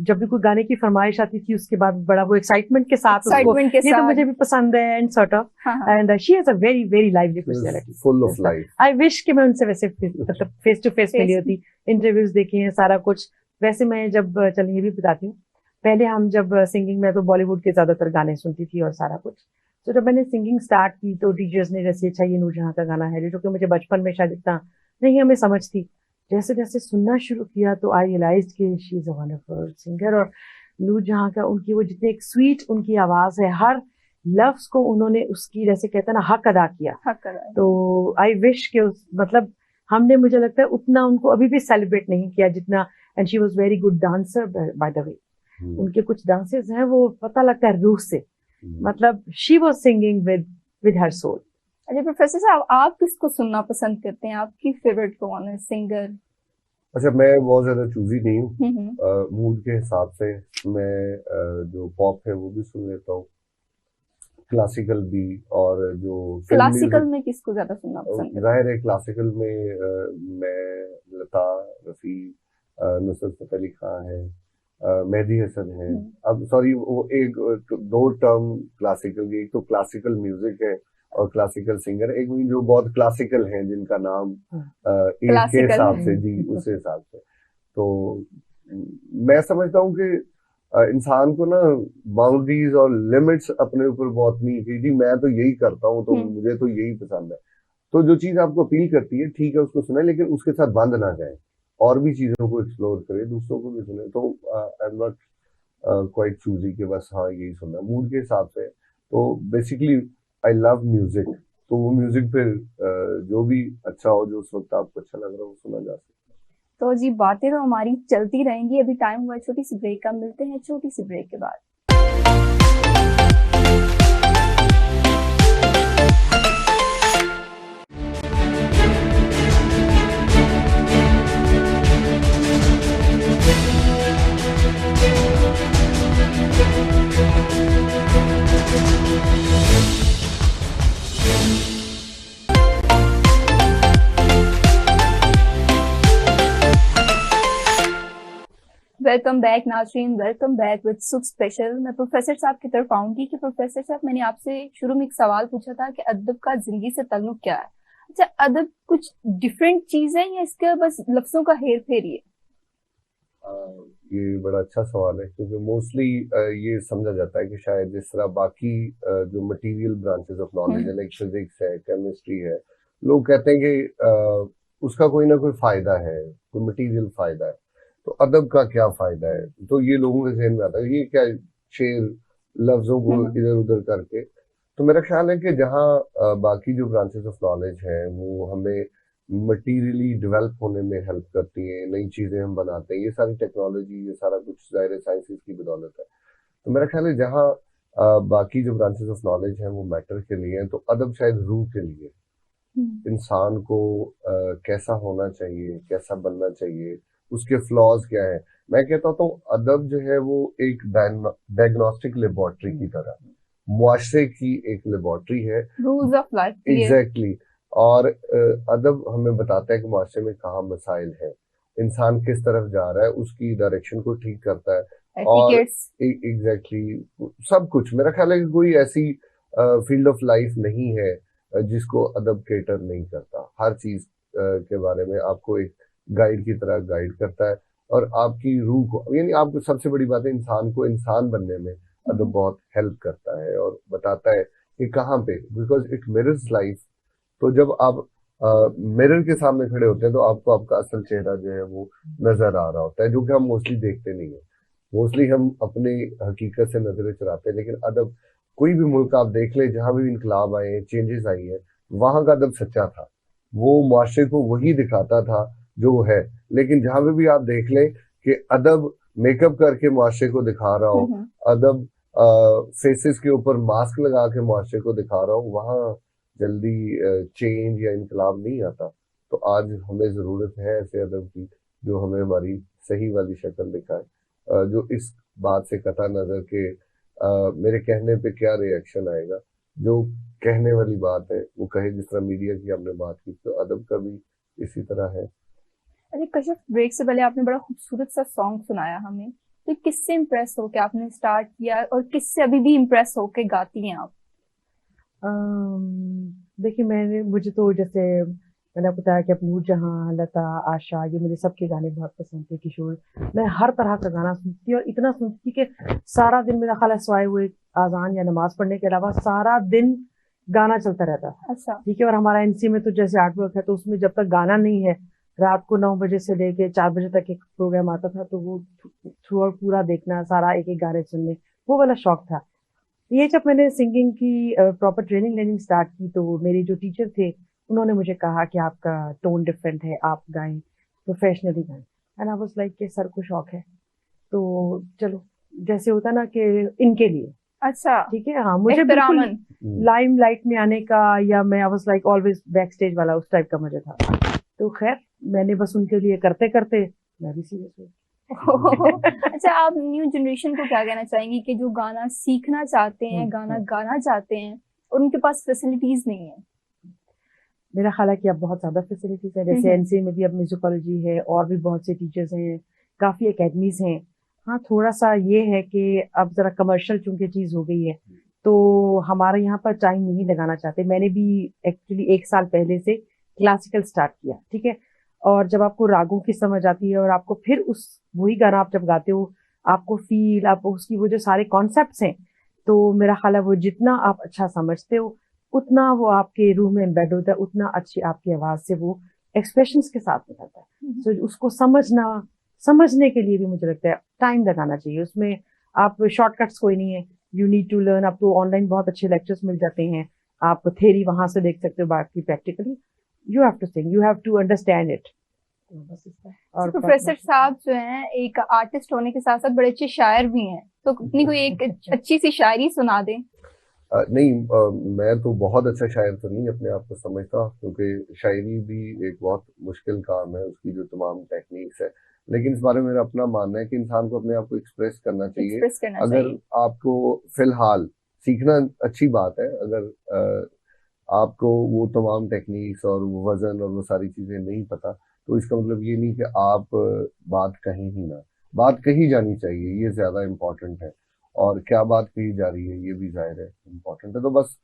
जब भी कोई गाने की फरमाइश आती थी उसके बाद बड़ा वो एक्साइटमेंट के साथ उसको, ये तो मुझे भी पसंद है and sort of, and she has a very very lively personality, full of life. I wish कि मैं उनसे वैसे मतलब फेस टू फेस मिली होती, इंटरव्यूज देखे हैं, सारा कुछ। वैसे मैं जब, चलिए ये भी बताती हूँ, पहले हम जब सिंगिंग में तो बॉलीवुड के ज्यादातर गाने सुनती थी और सारा कुछ। तो जब मैंने सिंगिंग स्टार्ट की तो टीचर्स ने जैसे अच्छा ये नूरजहां का गाना है, जो कि मुझे बचपन में शायद इतना नहीं हमें समझ थी, जैसे जैसे सुनना शुरू किया तो आई रियलाइज्ड कि she is a wonderful singer. और नूरजहां का उनकी वो जितने एक स्वीट उनकी आवाज है, हर लफ्ज को उन्होंने उसकी जैसे कहते हैं ना हक अदा किया। तो आई विश कि मतलब हमने, मुझे लगता है उतना उनको अभी भी सेलिब्रेट नहीं किया जितना। And she was very good dancer by the way, उनके कुछ डांसेस हैं वो पता लगता है रूह से, मतलब she was singing with her soul. अच्छा प्रोफेसर साहब, आप किसको सुनना पसंद करते हैं? आपकी फेवरेट कौन है सिंगर? अच्छा, मैं बहुत ज्यादा चूजी नहीं हूँ, मूड के हिसाब से मैं जो पॉप है वो भी सुन लेता हूँ, क्लासिकल भी, और जो क्लासिकल में किसको ज्यादा सुनना पसंद करते हैं? जाहिर है क्लासिकल में मैं लता, रफी, नुसरत फतेह अली खान है, मेहदी हसन है। अब सॉरी, वो एक दो टर्म क्लासिकल की, एक तो क्लासिकल म्यूजिक है और क्लासिकल सिंगर, एक जो बहुत क्लासिकल हैं जिनका नाम एज के हिसाब से, जी उस हिसाब से। तो मैं समझता हूँ कि इंसान को ना बाउंड्रीज और लिमिट्स अपने ऊपर बहुत नहीं की, जी मैं तो यही करता हूँ तो मुझे तो यही पसंद है। तो जो चीज आपको अपील करती है ठीक है उसको सुने, लेकिन उसके साथ बंद ना जाए, और भी चीजों को एक्सप्लोर करे, दूसरों को भी सुने। तो I am not quite choosy कि बस हाँ यही सुनना, मूड के हिसाब से। तो बेसिकली आई लव म्यूजिक, तो वो म्यूजिक फिर जो भी अच्छा हो, जो उस वक्त आपको अच्छा लग रहा हो, सुना जा सकता है। तो जी बातें तो हमारी चलती रहेंगी, अभी टाइम हुआ छोटी सी ब्रेक का, मिलते हैं छोटी सी ब्रेक के बाद। वेलकम बैक नाज़रीन, welcome back with soup special. मैं प्रोफेसर साहब की तरफ आऊंगी कि प्रोफेसर साहब, मैंने आपसे शुरू में एक सवाल पूछा था कि अदब का जिंदगी से ताल्लुक क्या है। अच्छा, अदब कुछ डिफरेंट चीज है या इसका बस लफ्जों का हेर फेर ही है? ये बड़ा अच्छा सवाल है, क्योंकि मोस्टली ये समझा जाता है कि शायद जिस तरह बाकी जो मटेरियल ब्रांचेस ऑफ नॉलेज है, लाइक फिजिक्स है, केमिस्ट्री है, लोग कहते हैं कि उसका कोई ना कोई फायदा है, कोई मटेरियल फायदा है, तो अदब का क्या फायदा है। तो ये लोगों के जहन में आता है ये क्या शेर लफ्जों को इधर उधर करके। तो मेरा ख्याल है कि जहाँ बाकी जो ब्रांचेस ऑफ नॉलेज है वो हमें मटीरियली डेवलप होने में हेल्प करती हैं, नई चीजें हम बनाते हैं, ये सारी टेक्नोलॉजी, ये सारा कुछ ज़ाहिर साइंसेस की बदौलत है। तो मेरा ख्याल है जहाँ बाकी जो ब्रांचेस ऑफ नॉलेज हैं वो मैटर के लिए हैं, तो अदब शायद रूह के लिए। इंसान को कैसा होना चाहिए, कैसा बनना चाहिए, उसके फ्लॉज क्या है। मैं कहता हूँ अदब जो है वो एक डायग्नोस्टिक लेबोरेटरी की तरह, मुआशरे की एक लेबोरेटरी है, रूल्स ऑफ लाइफ। एग्जैक्टली। और अदब हमें बताता है कि मुआशरे में कहाँ मसाइल है, इंसान किस तरफ जा रहा है, उसकी डायरेक्शन को ठीक करता है। और एग्जैक्टली सब कुछ, मेरा ख्याल है कि कोई ऐसी फील्ड ऑफ लाइफ नहीं है जिसको अदब केटर नहीं करता। हर चीज के बारे में आपको एक गाइड की तरह गाइड करता है, और आपकी रूह को, यानी आपको सबसे बड़ी बात है, इंसान को इंसान बनने में अदब बहुत हेल्प करता है और बताता है कि कहाँ पे, बिकॉज इट मिरर्स लाइफ। तो जब आप मिरर के सामने खड़े होते हैं तो आपको आपका असल चेहरा जो है वो नजर आ रहा होता है, जो कि हम मोस्टली देखते नहीं है। मोस्टली हम अपने हकीकत से नजरें चुराते हैं। लेकिन अदब, कोई भी मुल्क आप देख ले, जहां भी इनकलाब आए हैं, चेंजेस आई है, वहां का अदब सच्चा था, वो मुआशरे को वही दिखाता था जो वो है। लेकिन जहां पे भी आप देख लें कि अदब मेकअप करके मुआशरे को दिखा रहा हो, अदब फेसेस के ऊपर मास्क लगा के मुआशरे को दिखा रहा हो, वहां जल्दी चेंज या इनकलाब नहीं आता। तो आज हमें जरूरत है ऐसे अदब की जो हमें हमारी सही वाली शक्ल दिखाए, जो इस बात से कता नजर के मेरे कहने पे क्या रिएक्शन आएगा, जो कहने वाली बात है वो कहे। जिस तरह मीडिया की हमने बात की, तो अदब का भी इसी तरह है। अरे कशिफ, ब्रेक से पहले आपने बड़ा खूबसूरत सा सॉन्ग सुनाया हमें, तो किससे इम्प्रेस होके आपने स्टार्ट किया और किससे अभी भी इम्प्रेस होके गाती हैं आप? देखिए, मुझे तो जैसे मैंने आपको बताया कि अब नूरजहां, लता, आशा, ये मुझे सबके गाने बहुत पसंद थे। किशोर, मैं हर तरह का गाना सुनती और इतना सुनती कि सारा दिन मेरा ख्याल है सोए हुए आजान या नमाज पढ़ने के अलावा सारा दिन गाना चलता रहता था। अच्छा। ठीक है। और हमारा एनसी में तो जैसे आर्ट वर्क है, तो उसमें जब तक गाना नहीं है, रात को 9 बजे से लेके 4 बजे तक एक प्रोग्राम आता था, तो वो थ्रू आउट पूरा देखना, सारा एक एक गाने सुनने, वो वाला शौक था। ये जब मैंने सिंगिंग की प्रॉपर ट्रेनिंग लेनी स्टार्ट की, तो मेरे जो टीचर थे उन्होंने मुझे कहा कि आपका टोन डिफरेंट है, आप गाएं, प्रोफेशनली गाएं। एंड आई वाज लाइक कि सर को शौक है, तो चलो, जैसे होता ना कि इनके लिए। अच्छा, ठीक है। हाँ, मुझे बिल्कुल लाइम लाइट में आने का, या मैं आई was like always back stage वाला, उस टाइप का मुझे था। तो खैर, मैंने बस उनके लिए करते करते मैं भी सीरियस हुई। अच्छा, आप न्यू जनरेशन को क्या कहना चाहेंगी कि जो गाना सीखना चाहते हैं, गाना गाना चाहते हैं और उनके पास फैसिलिटीज नहीं है? मेरा ख्याल है कि अब बहुत ज्यादा फैसिलिटीज है। जैसे एनसीए में भी अब म्यूजिकोलॉजी है, और भी बहुत से टीचर्स हैं, काफी एकेडमीज हैं। हाँ, थोड़ा सा ये है कि अब जरा कमर्शियल चूंकि चीज हो गई है, तो हमारे यहाँ पर टाइम नहीं लगाना चाहते। मैंने भी एक्चुअली 1 साल पहले से क्लासिकल स्टार्ट किया। ठीक है। और जब आपको रागों की समझ आती है, और आपको फिर वही गाना आप जब गाते हो, आपको फील, आप उसकी वो जो सारे कॉन्सेप्ट्स हैं, तो मेरा ख्याल है वो जितना आप अच्छा समझते हो, उतना वो आपके रूह में एम्बेड होता है, उतना अच्छी आपकी आवाज से वो एक्सप्रेशंस के साथ निकलता है। तो उसको समझने के लिए भी मुझे लगता है टाइम लगाना चाहिए। उसमें आप शॉर्टकट्स कोई नहीं है, यू नीड टू लर्न। आप तो ऑनलाइन बहुत अच्छे लेक्चर्स मिल जाते हैं, आप थ्योरी वहां से देख सकते हो, बाकी practically you have to sing, you have to understand it. और प्रोफेसर साहब जो हैं, एक आर्टिस्ट होने के साथ साथ बड़े अच्छे शायर भी हैं, तो अपनी कोई एक अच्छी सी शायरी सुना दें। नहीं, मैं तो बहुत अच्छा शायर तो नहीं अपने आप को समझता, क्योंकि शायरी भी एक बहुत मुश्किल काम है, उसकी जो तमाम टेक्निक्स है। लेकिन इस बारे में मेरा अपना मानना है कि इंसान को अपने आप को एक्सप्रेस करना चाहिए। अगर आपको फिलहाल सीखना अच्छी बात है, अगर आपको वो तमाम टेक्निक्स और वो वजन और वो सारी चीजें नहीं पता, तो इसका मतलब ये नहीं कि आप बात कहीं ही ना, बात कही जानी चाहिए, ये ज्यादा इम्पोर्टेंट है। और क्या बात कही जा रही है ये भी जाहिर है इम्पोर्टेंट है। तो बस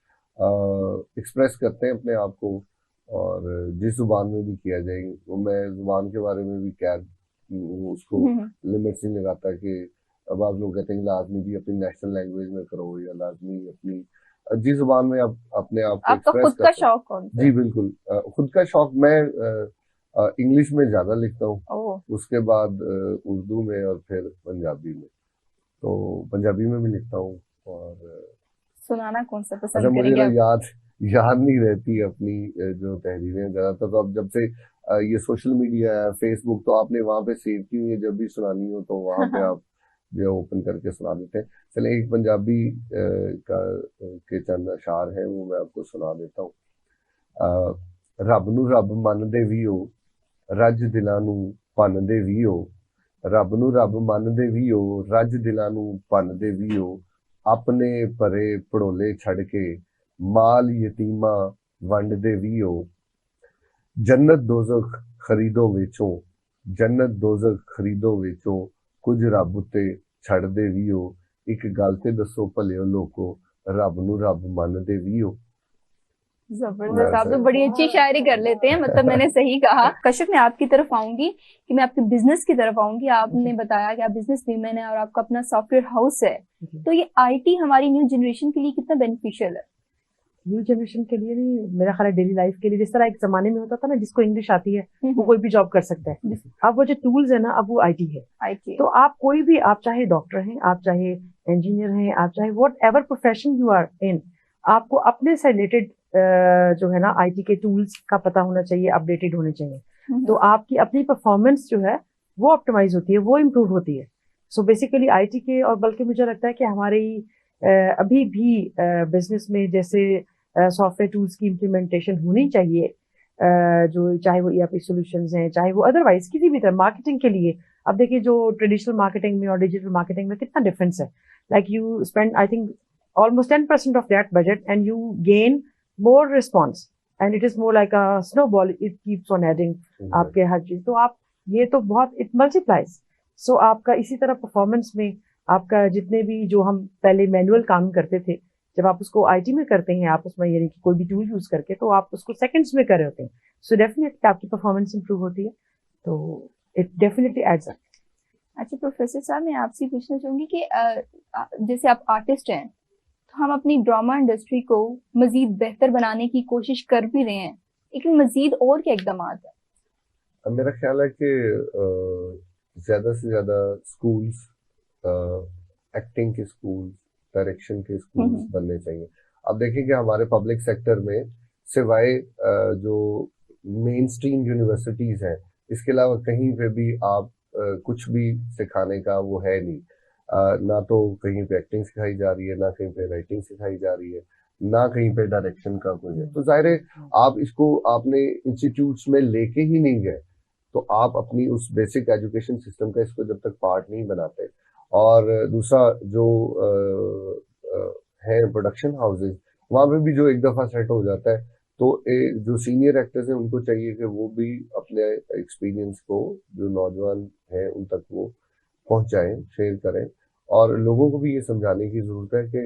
एक्सप्रेस करते हैं अपने आप को, और जिस जुबान में भी किया जाए वो, मैं जुबान के बारे में भी क्या उसको लिमिट्स नहीं लगाता कि अब आप लोग कहते हैं लाजमी भी अपनी नेशनल लैंग्वेज में करो, या लाजमी अपनी जिस जुबान में आप अपने आप को आपका खुद का शौक कौन सा? जी बिल्कुल, खुद का शौक मैं इंग्लिश में ज्यादा लिखता हूँ, उसके बाद उर्दू में, और फिर पंजाबी में। तो पंजाबी में भी लिखता हूँ। और सुनाना कौन सा पसंद करेंगे? मुझे ना याद नहीं रहती अपनी जो तहरीरें ज्यादातर। तो अब जब से ये सोशल मीडिया है, फेसबुक, तो आपने वहां पे सेव की हुई है, जब भी सुनानी हो तो वहां पे आप जो ओपन करके सुना देते हैं। चले, एक पंजाबी के चंद अशार है वो मैं आपको सुना देता हूँ। ਰੱਬ ਨੂੰ ਰੱਬ ਮੰਨਦੇ ਵੀ ਹੋ, ਰੱਜ ਦਿਲਾਂ ਨੂੰ ਭੰਨਦੇ ਵੀ ਹੋ, ਰੱਬ ਨੂੰ ਰੱਬ ਮੰਨਦੇ ਵੀ ਹੋ, ਰੱਜ ਦਿਲਾਂ ਨੂੰ ਭੰਨਦੇ ਵੀ ਹੋ, ਆਪਣੇ ਭਰੇ ਭੜੋਲੇ ਛੱਡ ਕੇ ਮਾਲ ਯਤੀਮਾਂ ਵੰਡਦੇ ਵੀ ਹੋ, ਜੰਨਤ ਦੋਜ਼ਖ ਖਰੀਦੋ ਵੇਚੋ, ਜੰਨਤ ਦੋਜ਼ਖ ਖਰੀਦੋ ਵੇਚੋ, ਕੁਝ ਰੱਬ ਉੱਤੇ ਛੱਡਦੇ ਵੀ ਹੋ, ਇੱਕ ਗੱਲ ਤੇ ਦੱਸੋ ਭਲਿਓ ਲੋਕੋ, ਰੱब ਨੂੰ ਰੱब ਮੰਨਦੇ भी हो। जबरदस्त, आप तो बड़ी अच्छी शायरी कर लेते हैं, मतलब मैंने सही कहा। कश्यप, मैं आपकी तरफ आऊंगी कि मैं आपके बिजनेस की तरफ आऊंगी। आपने बताया कि आप बिजनेस वीमेन है और आपका अपना सॉफ्टवेयर हाउस है, तो ये आईटी हमारी न्यू जनरेशन के लिए कितना बेनिफिशियल है? न्यू जनरेशन के लिए नहीं, मेरा ख्याल है डेली लाइफ के लिए। जिस तरह एक जमाने में होता था ना, जिसको इंग्लिश आती है वो कोई भी जॉब कर सकता है, अब वो जो टूल्स है ना, अब वो आईटी है। आईटी, तो आप कोई भी, आप चाहे डॉक्टर हैं, आप चाहे इंजीनियर हैं, आप चाहे whatever profession you are in, आपको अपने से रिलेटेड जो है ना आईटी के टूल्स का पता होना चाहिए, अपडेटेड होने चाहिए। तो आपकी अपनी परफॉर्मेंस जो है वो ऑप्टिमाइज होती है, वो इम्प्रूव होती है। सो बेसिकली आईटी के, और बल्कि मुझे लगता है कि हमारी अभी भी बिजनेस में जैसे सॉफ्टवेयर टूल्स की इम्प्लीमेंटेशन होनी चाहिए, जो चाहे वो ईआरपी सॉल्यूशंस हैं, चाहे वो अदरवाइज किसी भी तरह मार्केटिंग के लिए। अब देखिए जो ट्रेडिशनल मार्केटिंग में और डिजिटल मार्केटिंग में कितना डिफरेंस है। Like you spend I think almost 10% of that budget and you gain more response and it is more like a snowball, it keeps on adding आपके हर चीज। तो आप ये तो बहुत it multiplies। so आपका इसी तरह परफॉर्मेंस में आपका जितने भी जो हम पहले मैनुअल काम करते थे, जब आप उसको आईटी में करते हैं, आप उसमें यानी कि कोई भी टूल यूज करके, तो आप उसको सेकंड्स में कर रहे होते हैं। सो डेफिनेटली आपकी परफॉर्मेंस इंप्रूव होती है, तो इट डेफिनेटली एड्स अप। अच्छा प्रोफेसर साहब, मैं आपसे पूछना चाहूंगी कि जैसे आप आर्टिस्ट हैं, तो हम अपनी ड्रामा इंडस्ट्री को मजीद बेहतर बनाने की कोशिश कर भी रहे हैं, लेकिन मजीद और क्या इकदाम है? मेरा ख्याल है कि ज्यादा से ज्यादा स्कूल्स, एक्टिंग के स्कूल्स, डायरेक्शन के स्कूल्स बनने चाहिए। अब देखिए कि हमारे पब्लिक सेक्टर में सिवाय जो मेन स्ट्रीम यूनिवर्सिटीज हैं, इसके अलावा कहीं पे भी आप कुछ भी सिखाने का वो है नहीं। ना तो कहीं पे एक्टिंग सिखाई जा रही है, ना कहीं पे राइटिंग सिखाई जा रही है, ना कहीं पे डायरेक्शन का कोई है। तो जाहिर है आप इसको आपने इंस्टीट्यूट्स में लेके ही नहीं गए, तो आप अपनी उस बेसिक एजुकेशन सिस्टम का इसको जब तक पार्ट नहीं बनाते। और दूसरा जो है प्रोडक्शन हाउसेज, वहां पे भी जो एक दफा सेट हो जाता है, तो जो सीनियर एक्टर्स हैं उनको चाहिए कि वो भी अपने एक्सपीरियंस को जो नौजवान हैं उन तक वो पहुंचाएं, शेयर करें। और लोगों को भी ये समझाने की जरूरत है कि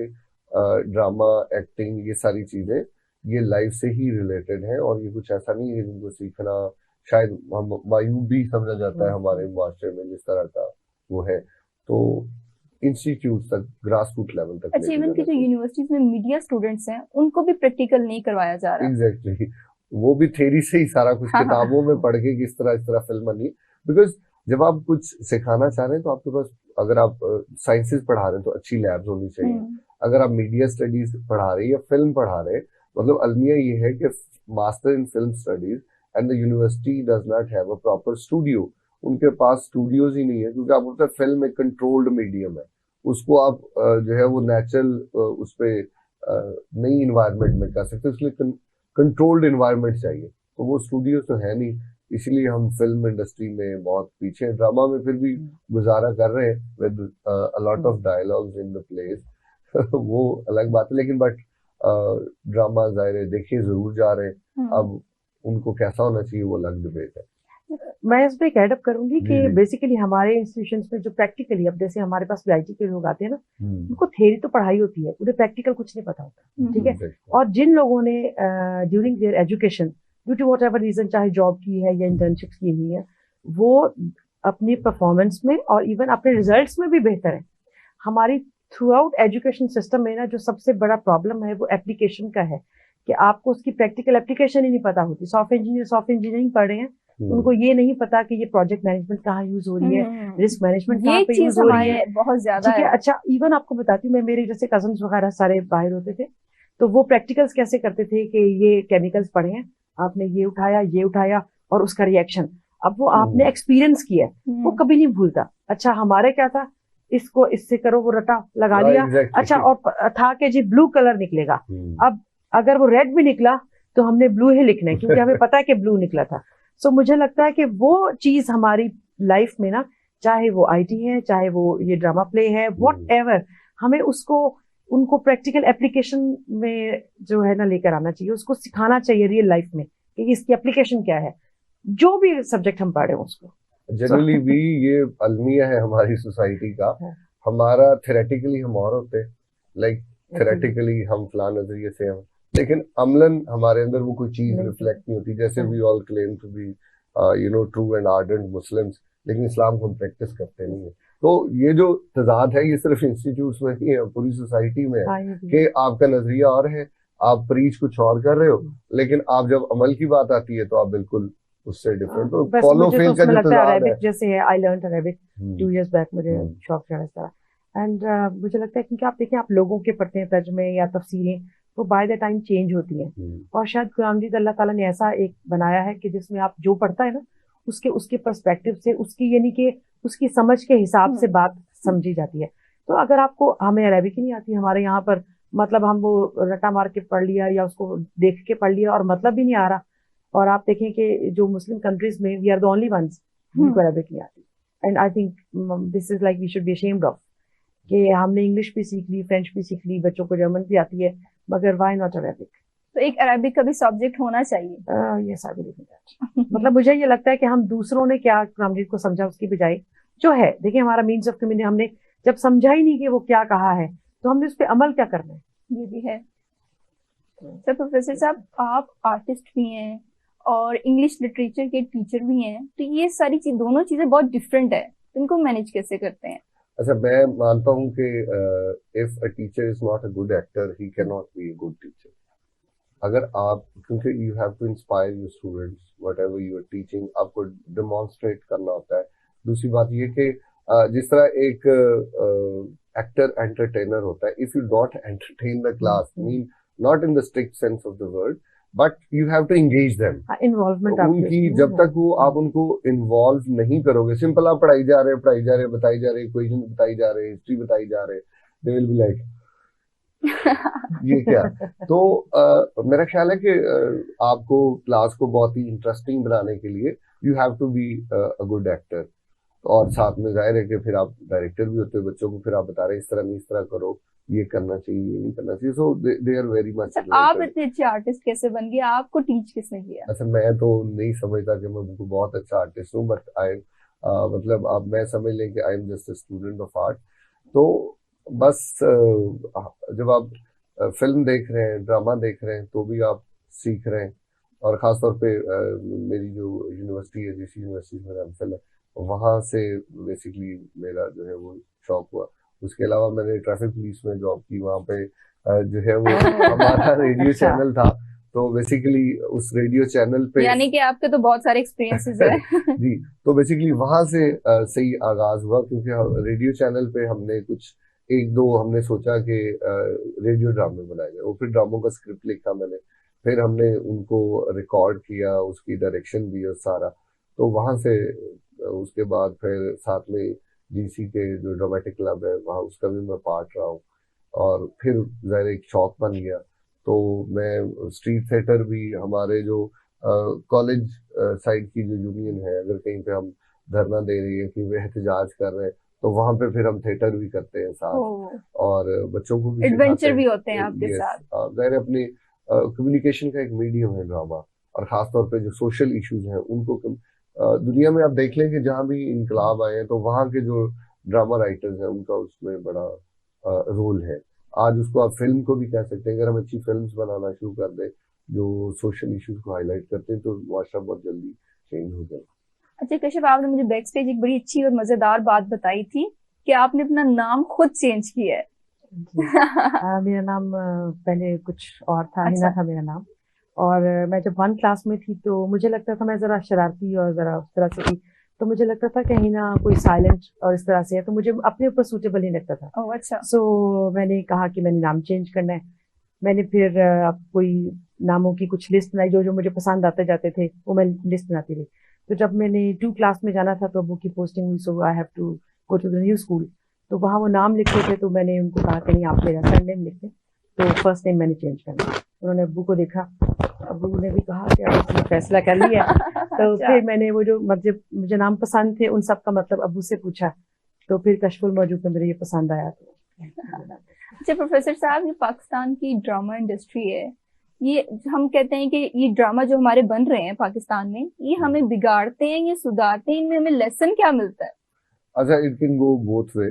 ड्रामा, एक्टिंग, ये सारी चीजें ये लाइफ से ही रिलेटेड है, और ये कुछ ऐसा नहीं है जिनको सीखना शायद हम मायूब भी समझा जाता है हमारे मास्टर में, जिस तरह का वो है। तो इंस्टीट्यूट तक, ग्रास रूट लेवल तक। अच्छा, इवन की जो यूनिवर्सिटीज में मीडिया स्टूडेंट्स हैं उनको भी प्रैक्टिकल नहीं करवाया जा रहा। एग्जैक्टली, वो भी थ्योरी से ही सारा कुछ किताबों में पढ़ के किस तरह इस तरह फिल्म बनी। बिकॉज जब आप कुछ सिखाना चाह रहे हैं तो आपके पास, अगर आप साइंसेस पढ़ा रहे हैं तो अच्छी लैब्स होनी चाहिए। अगर आप मीडिया स्टडीज पढ़ा रहे हैं या फिल्म पढ़ा रहे हैं, मतलब अलमिया ये है कि master in film studies and the university does not have a proper studio. उनके पास स्टूडियोज ही नहीं है, क्योंकि आपको पता है फिल्म एक कंट्रोल्ड मीडियम है, उसको आप जो है वो नेचुरल उस पर नई इन्वायरमेंट में कर सकते हैं, इसलिए कंट्रोल्ड इन्वायरमेंट चाहिए। तो वो स्टूडियो तो है नहीं, इसलिए हम फिल्म इंडस्ट्री में बहुत पीछे हैं। ड्रामा में फिर भी गुजारा कर रहे हैं with a lot of dialogues in the place वो अलग बात है, लेकिन बट ड्रामा जाहिर है देखे जरूर जा रहे हैं। अब उनको कैसा होना चाहिए वो अलग डिबेट है। मैं इस पे एड अप करूंगी कि बेसिकली हमारे इंस्टीट्यूशंस में जो प्रैक्टिकली, अब जैसे हमारे पास आईटी के लोग आते हैं ना, उनको थ्योरी तो पढ़ाई होती है, उन्हें प्रैक्टिकल कुछ नहीं पता होता, ठीक है। और जिन लोगों ने during their education due to whatever reason, चाहे जॉब की है या इंटर्नशिप की हुई है, वो अपनी परफॉर्मेंस में और इवन अपने रिजल्ट्स में भी बेहतर है। हमारी थ्रू आउट एजुकेशन सिस्टम में ना जो सबसे बड़ा प्रॉब्लम है वो एप्लीकेशन का है, कि आपको उसकी प्रैक्टिकल एप्लीकेशन ही नहीं पता होती। सॉफ्टवेयर इंजीनियरिंग पढ़ रहे हैं, उनको ये नहीं पता कि ये प्रोजेक्ट मैनेजमेंट कहाँ यूज हो रही है, रिस्क मैनेजमेंट कहाँ पे यूज हो रही है, बहुत ज्यादा ठीक है। अच्छा, इवन आपको बताती हूँ, मैं मेरे जैसे कजन्स वगैरह सारे बाहर होते थे, तो वो प्रैक्टिकल्स कैसे करते थे कि ये केमिकल्स पढ़े हैं, आपने ये उठाया और उसका रिएक्शन, अब वो आपने एक्सपीरियंस किया, वो कभी नहीं भूलता। अच्छा, हमारे क्या था, इसको इससे करो, वो रटा लगा लिया, अच्छा, और था कि जी ब्लू कलर निकलेगा, अब अगर वो रेड भी निकला तो हमने ब्लू ही लिखना है क्योंकि हमें पता है कि ब्लू निकला था। सो मुझे लगता है कि वो चीज हमारी लाइफ में ना, चाहे वो आईटी है, चाहे वो ये ड्रामा प्ले है, व्हाटएवर, हमें उनको प्रैक्टिकल एप्लीकेशन में जो है ना लेकर आना चाहिए, उसको सिखाना चाहिए रियल लाइफ में कि इसकी एप्लीकेशन क्या है, जो भी सब्जेक्ट हम पढ़े उसको। जनरली भी ये अलमिया है हमारी सोसाइटी का। हमारा थेरेटिकली हम और होते हैं, लाइक थेरेटिकली हम फलां नजरिए से हम, लेकिन अमलन हमारे अंदर वो कोई चीज रिफ्लेक्ट नहीं होती। जैसे we all claim to be true and ardent Muslims, लेकिन इस्लाम को हम प्रैक्टिस करते नहीं है। तो ये जो तजाद है ये सिर्फ इंस्टीट्यूट्स में नहीं है, पूरी सोसाइटी में है कि आपका नजरिया और है, आप प्रीच कुछ और कर रहे हो, लेकिन आप जब अमल की बात आती है तो आप बिल्कुल उससे डिफरेंट। तो फॉलो फेल का जो तजाद है, जैसे है, I learned Arabic 2 years back, मुझे शौक था इस तरह। एंड मुझे लगता है क्योंकि आप देखें, आप लोगों के पढ़ते हैं तर्जमे या तफसीरें, वो बाय द टाइम चेंज होती हैं, और शायद कुरान अल्लाह ताला ने ऐसा एक बनाया है कि जिसमें आप जो पढ़ता है ना, उसके पर्सपेक्टिव से, उसकी यानी कि उसकी समझ के हिसाब से बात समझी जाती है। तो अगर आपको, हमें अरबिक ही नहीं आती हमारे यहाँ पर, मतलब हम वो रटा मार के पढ़ लिया या उसको देख के पढ़ लिया और मतलब भी नहीं आ रहा, और आप देखें कि जो मुस्लिम कंट्रीज में we are the only ones जिनको अरबिक नहीं आती। And I think this is like we should be ashamed of कि हमने इंग्लिश भी सीख ली, फ्रेंच भी सीख ली, बच्चों को जर्मन भी आती है, मगर व्हाई नॉट अरबिक? तो एक अरबिक का भी सब्जेक्ट होना चाहिए। Yes, I believe in that. मतलब मुझे ये लगता है कि हम दूसरों ने क्या कुरान को समझा उसकी बजाय जो है, देखिए हमारा मीन्स ऑफ कम्युनिकेशन, हमने जब समझा ही नहीं कि वो क्या कहा है, तो हमने उस पर अमल क्या करना है। ये भी है। तो प्रोफेसर साहब, आप आर्टिस्ट भी हैं और इंग्लिश लिटरेचर के टीचर भी हैं, तो ये सारी दोनों चीजें बहुत डिफरेंट है, इनको मैनेज कैसे करते हैं? अच्छा, मैं मानता हूँ कि if a teacher is not a good actor, he can not be a good teacher. अगर आप, क्योंकि you have to inspire your students, whatever you are teaching, आपको डेमोन्स्ट्रेट करना होता है। दूसरी बात ये कि जिस तरह एक एक्टर एंटरटेनर होता है, if you not entertain the class, mean not in the strict sense of the word, but you have to engage them. Involvement उनकी जब तक वो, आप उनको इन्वॉल्व नहीं करोगे, सिंपल आप पढ़ाई जा रहे हैं, बताई जा रहे, इक्वेशन बताई जा रहे, हिस्ट्री बताई जा रहे, दे विल बी लाइक ये क्या? तो मेरा ख्याल है कि आपको क्लास को बहुत ही इंटरेस्टिंग बनाने के लिए you have to be a good actor, और साथ में जाहिर है कि फिर आप डायरेक्टर भी होते हो, बच्चों को फिर आप बता रहे हैं इस तरह नहीं, इस तरह करो, ये करना चाहिए, ये नहीं करना चाहिए। सो दे आर वेरी मच। आप इतने अच्छे आर्टिस्ट कैसे बन गए? आपको टीच किसने किया? अच्छा, मैं तो नहीं समझता कि मैं बहुत अच्छा आर्टिस्ट हूँ, बट आई मतलब अब मैं समझ लें कि I am just a student of art. तो बस जब आप फिल्म देख रहे हैं, ड्रामा देख रहे हैं, तो भी आप सीख रहे हैं। और ख़ासतौर पे मेरी जो यूनिवर्सिटी है, जिस यूनिवर्सिटी में एमफिल है, वहाँ से बेसिकली मेरा जो है वो शौक हुआ। उसके अलावा मैंने ट्रैफिक पुलिस में जॉब की, वहाँ पे जो है वो हमारा रेडियो चैनल था, तो बेसिकली उस रेडियो चैनल पे, यानी कि आपके तो बहुत सारे एक्सपीरियंसेस है। जी, तो बेसिकली वहां से सही आगाज हुआ, क्योंकि रेडियो चैनल पे हमने कुछ एक दो हमने सोचा कि रेडियो ड्रामे बनाए जाए, वो फिर ड्रामों का स्क्रिप्ट लिखा मैंने, फिर हमने उनको रिकॉर्ड किया, उसकी डायरेक्शन दी और सारा। तो वहां से उसके बाद फिर साथ में जीसी के जो ड्रामेटिक क्लब है, वहाँ उसका भी मैं पार्ट रहा हूँ, और फिर ज़ाहिर एक शौक बन गया। तो मैं स्ट्रीट थिएटर भी, हमारे जो कॉलेज साइड की जो यूनियन है, अगर कहीं पे हम धरना दे रही है कि वे एहतजाज कर रहे हैं, तो वहाँ पे फिर हम थिएटर भी करते हैं साथ, और बच्चों को भी एडवेंचर भी होते हैं आपके साथ। ज़ाहिर अपनी कम्युनिकेशन का एक मीडियम है ड्रामा, और खासतौर पे जो सोशल इश्यूज हैं उनको दुनिया में आप देख लें कि जहाँ भी इनकलाब आए हैं, तो वहाँ के जो ड्रामा राइटर्स हैं उनका उसमें बड़ा रोल है। आज उसको आप फिल्म को भी कह सकते हैं, अगर हम अच्छी फिल्म्स बनाना शुरू कर दें जो सोशल इश्यूज को हाईलाइट करते हैं, तो माशरा बहुत जल्दी चेंज हो जाए। अच्छा कश्यप, आपने मुझे बैक स्टेज एक बड़ी अच्छी और मजेदार बात बताई थी कि आपने अपना नाम खुद चेंज किया है। मेरा नाम पहले कुछ और था, हिना था मेरा नाम, और मैं जब 1 क्लास में थी तो मुझे लगता था मैं जरा शरारती और जरा उस तरह से थी, तो मुझे लगता था कि हिना कोई साइलेंट और इस तरह से है, तो मुझे अपने ऊपर सूटेबल नहीं लगता था। अच्छा। सो मैंने कहा कि मैंने नाम चेंज करना है। मैंने फिर कोई नामों की कुछ लिस्ट बनाई, जो जो मुझे पसंद आते जाते थे वो मैं लिस्ट बनाती रही। तो जब मैंने 2 क्लास में जाना था तो अबू की पोस्टिंग हुई, so I have to go to the new school. तो वहाँ वो नाम लिखते थे, तो मैंने उनको कहा कि नहीं आप मेरा सरनेम लिख दें, तो फर्स्ट नेम मैंने चेंज करना। उन्होंने अब्बू को देखा अबू ने भी कहा कि अब उसने फैसला कर लिया है। तो फिर मैंने वो जो मतलब मुझे नाम पसंद थे उन सब का मतलब अबू से पूछा, तो फिर कशफुल मौजूद में मेरे ये पसंद आया। अच्छा प्रोफेसर साहब, ये पाकिस्तान की ड्रामा इंडस्ट्री है, ये हम कहते हैं कि ये ड्रामा जो हमारे बन रहे हैं पाकिस्तान में, ये हमें बिगाड़ते हैं या सुधारते हैं, इनमें हमें लेसन क्या मिलता है? अच्छा, it can go both way.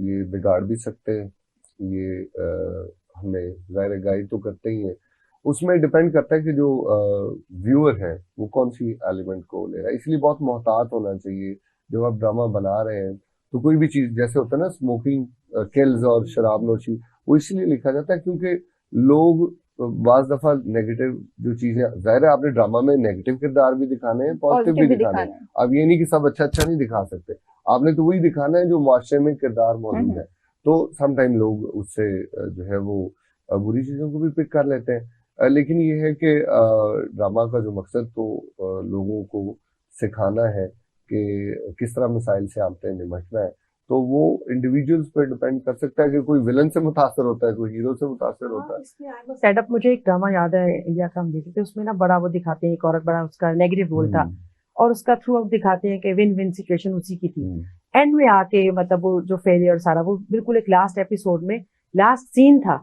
ये बिगाड़ भी सकते हैं, ये हमें ज़ाहिर गाइड तो करते ही हैं। उसमें डिपेंड करता है कि जो व्यूअर है वो कौन सी एलिमेंट को ले रहा है, इसलिए बहुत मोहतात होना चाहिए जब आप ड्रामा बना रहे हैं। तो कोई भी चीज जैसे होता है ना स्मोकिंग किल्स और शराब नोशी, वो इसलिए लिखा जाता है क्योंकि लोग बाज दफा नेगेटिव जो चीजें, जाहिर है आपने ड्रामा में नेगेटिव किरदार भी दिखाने हैं, पॉजिटिव भी दिखाने हैं। अब ये नहीं कि सब अच्छा अच्छा नहीं दिखा सकते, आपने तो वही दिखाना है जो माशरे में किरदार मौजूद है। तो समटाइम लोग उससे जो है वो बुरी चीजों को भी पिक कर लेते हैं। लेकिन ये है कि ड्रामा का जो मकसद तो लोगों को सिखाना है कि किस तरह मिसाइल से आपने निपटना है। तो वो इंडिविजुअल्स पर डिपेंड कर सकता है कि कोई विलन से मुतासर होता है, कोई हीरो से मुतासर होता है। सेटअप मुझे एक ड्रामा याद है इंडिया का, हम देखे थे, उसमें ना बड़ा वो दिखाते हैं, एक औरत बड़ा उसका नेगेटिव रोल था और उसका थ्रू आउट दिखाते हैं कि विन विन सिचुएशन उसी की थी। एंड में आके मतलब वो जो फेलियर सारा वो बिल्कुल एक लास्ट एपिसोड में लास्ट सीन था।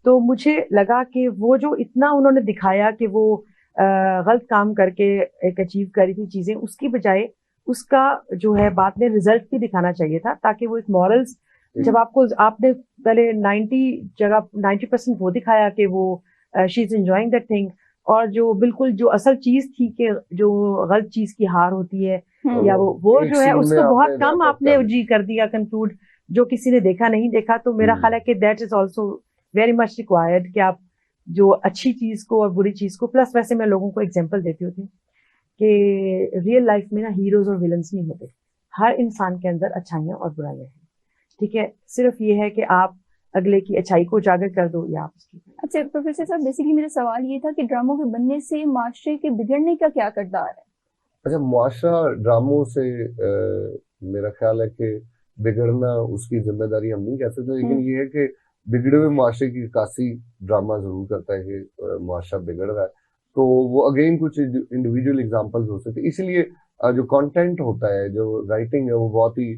तो मुझे लगा कि वो जो इतना उन्होंने दिखाया कि वो गलत काम करके एक अचीव करी थी चीजें, उसकी बजाय उसका जो है बाद में रिजल्ट भी दिखाना चाहिए था, ताकि वो एक मॉरल्स, जब आपको आपने पहले 90% वो दिखाया कि वो she is enjoying that thing, और जो बिल्कुल जो असल चीज थी कि जो गलत चीज की हार होती है या वो जो है उसको बहुत कम आपने जी कर दिया कंक्लूड, जो किसी ने देखा नहीं देखा। तो मेरा ख्याल है कि that is also very much required कि आप जो अच्छी चीज को और बुरी चीज को, प्लस वैसे मैं लोगों को एग्जाम्पल देती होती हूँ कि रियल लाइफ में ना हीरोज और विलन्स नहीं होते, हर इंसान के अंदर अच्छाइयाँ और बुराइयां हैं, ठीक है। सिर्फ ये है कि आप अगले की अच्छाई को उजागर कर दो या आप उसकी। अच्छा प्रोफेसर साहब, बेसिकली मेरा सवाल ये था कि ड्रामों के बनने से माशरे के बिगड़ने का क्या किरदार है? अच्छा, मुआशरा ड्रामों से मेरा ख्याल है कि बिगड़ना उसकी जिम्मेदारी हम नहीं कह सकते, लेकिन ये है कि बिगड़े हुए मुआशरे की कासी ड्रामा जरूर करता है कि मुआशरा बिगड़ रहा है। तो वो अगेन कुछ इंडिविजुअल एग्जांपल्स हो सकते हैं। इसलिए जो कंटेंट होता है, जो राइटिंग है, वो बहुत ही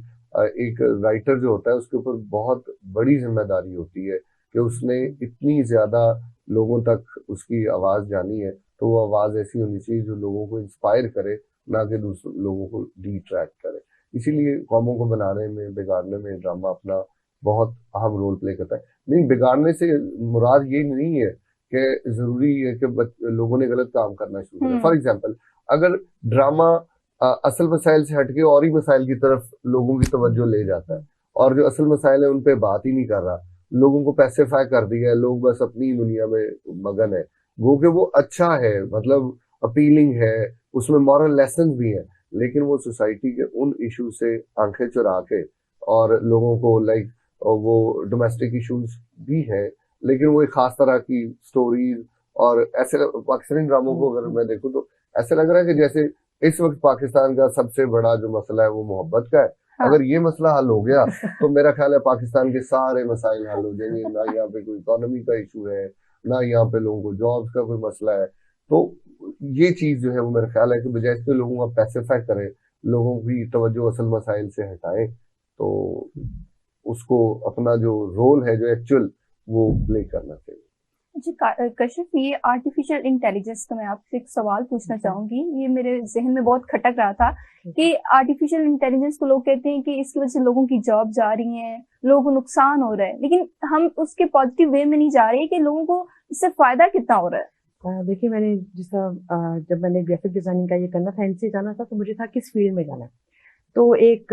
एक राइटर जो होता है उसके ऊपर बहुत बड़ी जिम्मेदारी होती है कि उसने इतनी ज्यादा लोगों तक उसकी आवाज जानी है, तो वो आवाज ऐसी होनी चाहिए जो लोगों को इंस्पायर करे, ना कि दूसरे लोगों को डिट्रैक्ट करे। इसीलिए कौमों को बनाने में, बिगाड़ने में ड्रामा अपना बहुत अहम रोल प्ले करता है। नहीं, बिगाड़ने से मुराद ये नहीं है कि जरूरी है कि लोगों ने गलत काम करना शुरू किया। फॉर एग्जाम्पल, अगर ड्रामा असल मसाइल से हटके और ही मसाइल की तरफ लोगों की तवज्जो ले जाता है और जो असल मसाइल है उन पे बात ही नहीं कर रहा, लोगों को पैसिफाई कर दिया है, लोग बस अपनी दुनिया में मगन है, वो कि वो अच्छा है, मतलब अपीलिंग है, उसमें मॉरल लेसन भी है, लेकिन वो सोसाइटी के उन इशू से आंखें चुरा के और लोगों को लाइक वो डोमेस्टिक इश्यूज भी है, लेकिन वो एक खास तरह की स्टोरीज और ऐसे पाकिस्तानी ड्रामों को अगर मैं देखूं तो ऐसा लग रहा है कि जैसे इस वक्त पाकिस्तान का सबसे बड़ा जो मसला है वो मोहब्बत का है। हाँ। अगर ये मसला हल हो गया तो मेरा ख्याल है पाकिस्तान के सारे मसाइल हल हो जाएंगे। ना यहाँ पे कोई इकोनॉमी का इशू है, ना यहाँ पे लोगों को जॉब्स का कोई मसला है। तो ये चीज जो है वो मेरा ख्याल है कि बजाय इसके लोगों का पैसिफाई करें, लोगों की तवज्जो असल मसाइल से हटाएं, तो उसको अपना जो रोल है जो एक्चुअल वो प्ले करना चाहिए। जी कशिफ, ये आर्टिफिशियल इंटेलिजेंस का मैं आपसे एक सवाल पूछना चाहूंगी, ये मेरे जहन में बहुत खटक रहा था कि आर्टिफिशियल इंटेलिजेंस को लोग कहते हैं कि इसकी वजह से लोगों की जॉब जा रही है, लोगों को नुकसान हो रहा है, लेकिन हम उसके पॉजिटिव वे में नहीं जा रहे कि लोगों को इससे फायदा कितना हो रहा है। देखिए, मैंने जिस तरह जब मैंने ग्राफिक डिजाइनिंग का ये करना था, इनसे जाना था, तो मुझे था किस फील्ड में जाना है। तो एक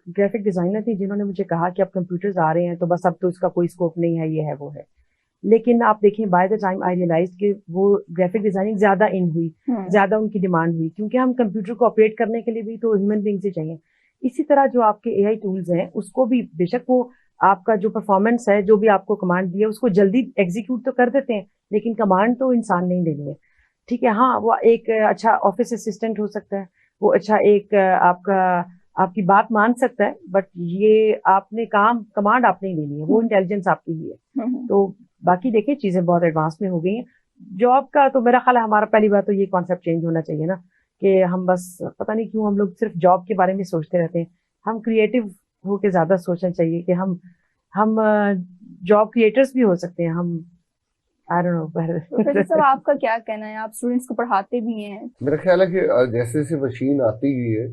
ग्राफिक डिजाइनर थी जिन्होंने मुझे कहा कि अब कंप्यूटर्स आ रहे हैं तो बस अब तो इसका कोई स्कोप नहीं है, ये है वो है। लेकिन आप देखें, by the time I realize कि वो ग्राफिक डिजाइनिंग ज्यादा इन हुई, ज्यादा उनकी डिमांड हुई, क्योंकि हम कंप्यूटर को ऑपरेट करने के लिए भी तो ह्यूमन बीइंग्स ही चाहिए। इसी तरह जो आपके एआई टूल्स हैं उसको भी बेशक वो आपका जो परफॉर्मेंस है, जो भी आपको कमांड दी है उसको जल्दी एग्जीक्यूट तो कर देते हैं, लेकिन कमांड तो इंसान नहीं देनी है, ठीक है। हाँ, वो एक अच्छा ऑफिस असिस्टेंट हो सकता है, वो अच्छा एक आपकी बात मान सकता है, बट ये आपने कमांड आप नहीं देनी है, वो इंटेलिजेंस आपकी ही है। तो बाकी देखिए चीजें बहुत एडवांस में हो गई हैं, जॉब का तो मेरा ख्याल है हमारा पहली बात तो ये कॉन्सेप्ट चेंज होना चाहिए ना, कि हम बस पता नहीं क्यों हम लोग सिर्फ जॉब के बारे में सोचते रहते हैं। हम क्रिएटिव होके ज्यादा सोचना चाहिए कि हम जॉब क्रिएटर्स भी हो सकते हैं। हम आई डोंट नो। प्रोफेसर साहब आपका क्या कहना है, आप स्टूडेंट्स को पढ़ाते भी हैं? मेरा ख्याल है कि जैसे जैसे मशीन आती गई है,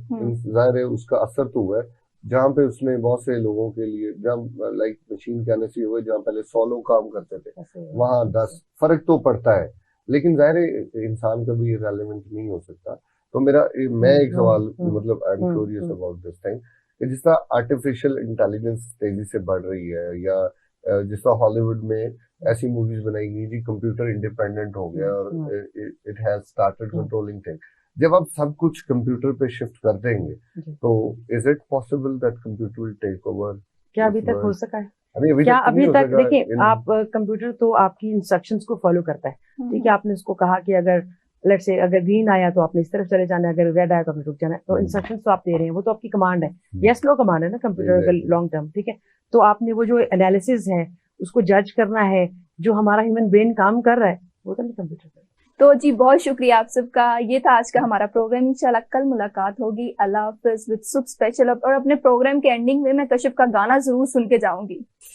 जाहिर है उसका असर तो हुआ है। जहाँ पे उसने बहुत से लोगों के लिए, जहाँ लाइक मशीन के आने से हुए, जहाँ पहले 100 लोग काम करते थे वहाँ 10, फर्क तो पड़ता है, लेकिन जाहिर है इंसान कभी रेलेवेंट नहीं हो सकता। तो मैं एक सवाल, मतलब I am curious about this thing, जिस तरह आर्टिफिशियल इंटेलिजेंस तेजी से बढ़ रही है, या जिस तरह हॉलीवुड में ऐसी मूवीज बनाई गई जी कंप्यूटर इंडिपेंडेंट हो गया और it has started controlling thing, जब आप सब कुछ कंप्यूटर पे शिफ्ट कर देंगे तो is it possible that computer will take over? क्या अभी तक हो सका है? क्या अभी तक देखिए, आप कंप्यूटर तो आपकी इंस्ट्रक्शंस को फॉलो करता है, ठीक है। आपने उसको कहा कि अगर लेट्स से अगर ग्रीन आया तो आपने इस तरफ चले जाना है, अगर रेड आया तो आपने रुक जाना है, तो इंस्ट्रक्शंस तो आप दे रहे हैं, वो तो आपकी कमांड है, यस नो कमांड है ना कंप्यूटर का लॉन्ग टर्म, ठीक है। तो आपने वो जो एनालिसिस है उसको जज करना है, जो हमारा ह्यूमन ब्रेन काम कर रहा है वो तो नहीं कंप्यूटर कर। तो जी बहुत शुक्रिया आप सबका। ये था आज का हमारा प्रोग्राम। इंशाल्लाह कल मुलाकात होगी। अल्लाह हाफिज विद सुप स्पेशल। और अपने प्रोग्राम के एंडिंग में मैं कशिफ का गाना जरूर सुन के जाऊंगी।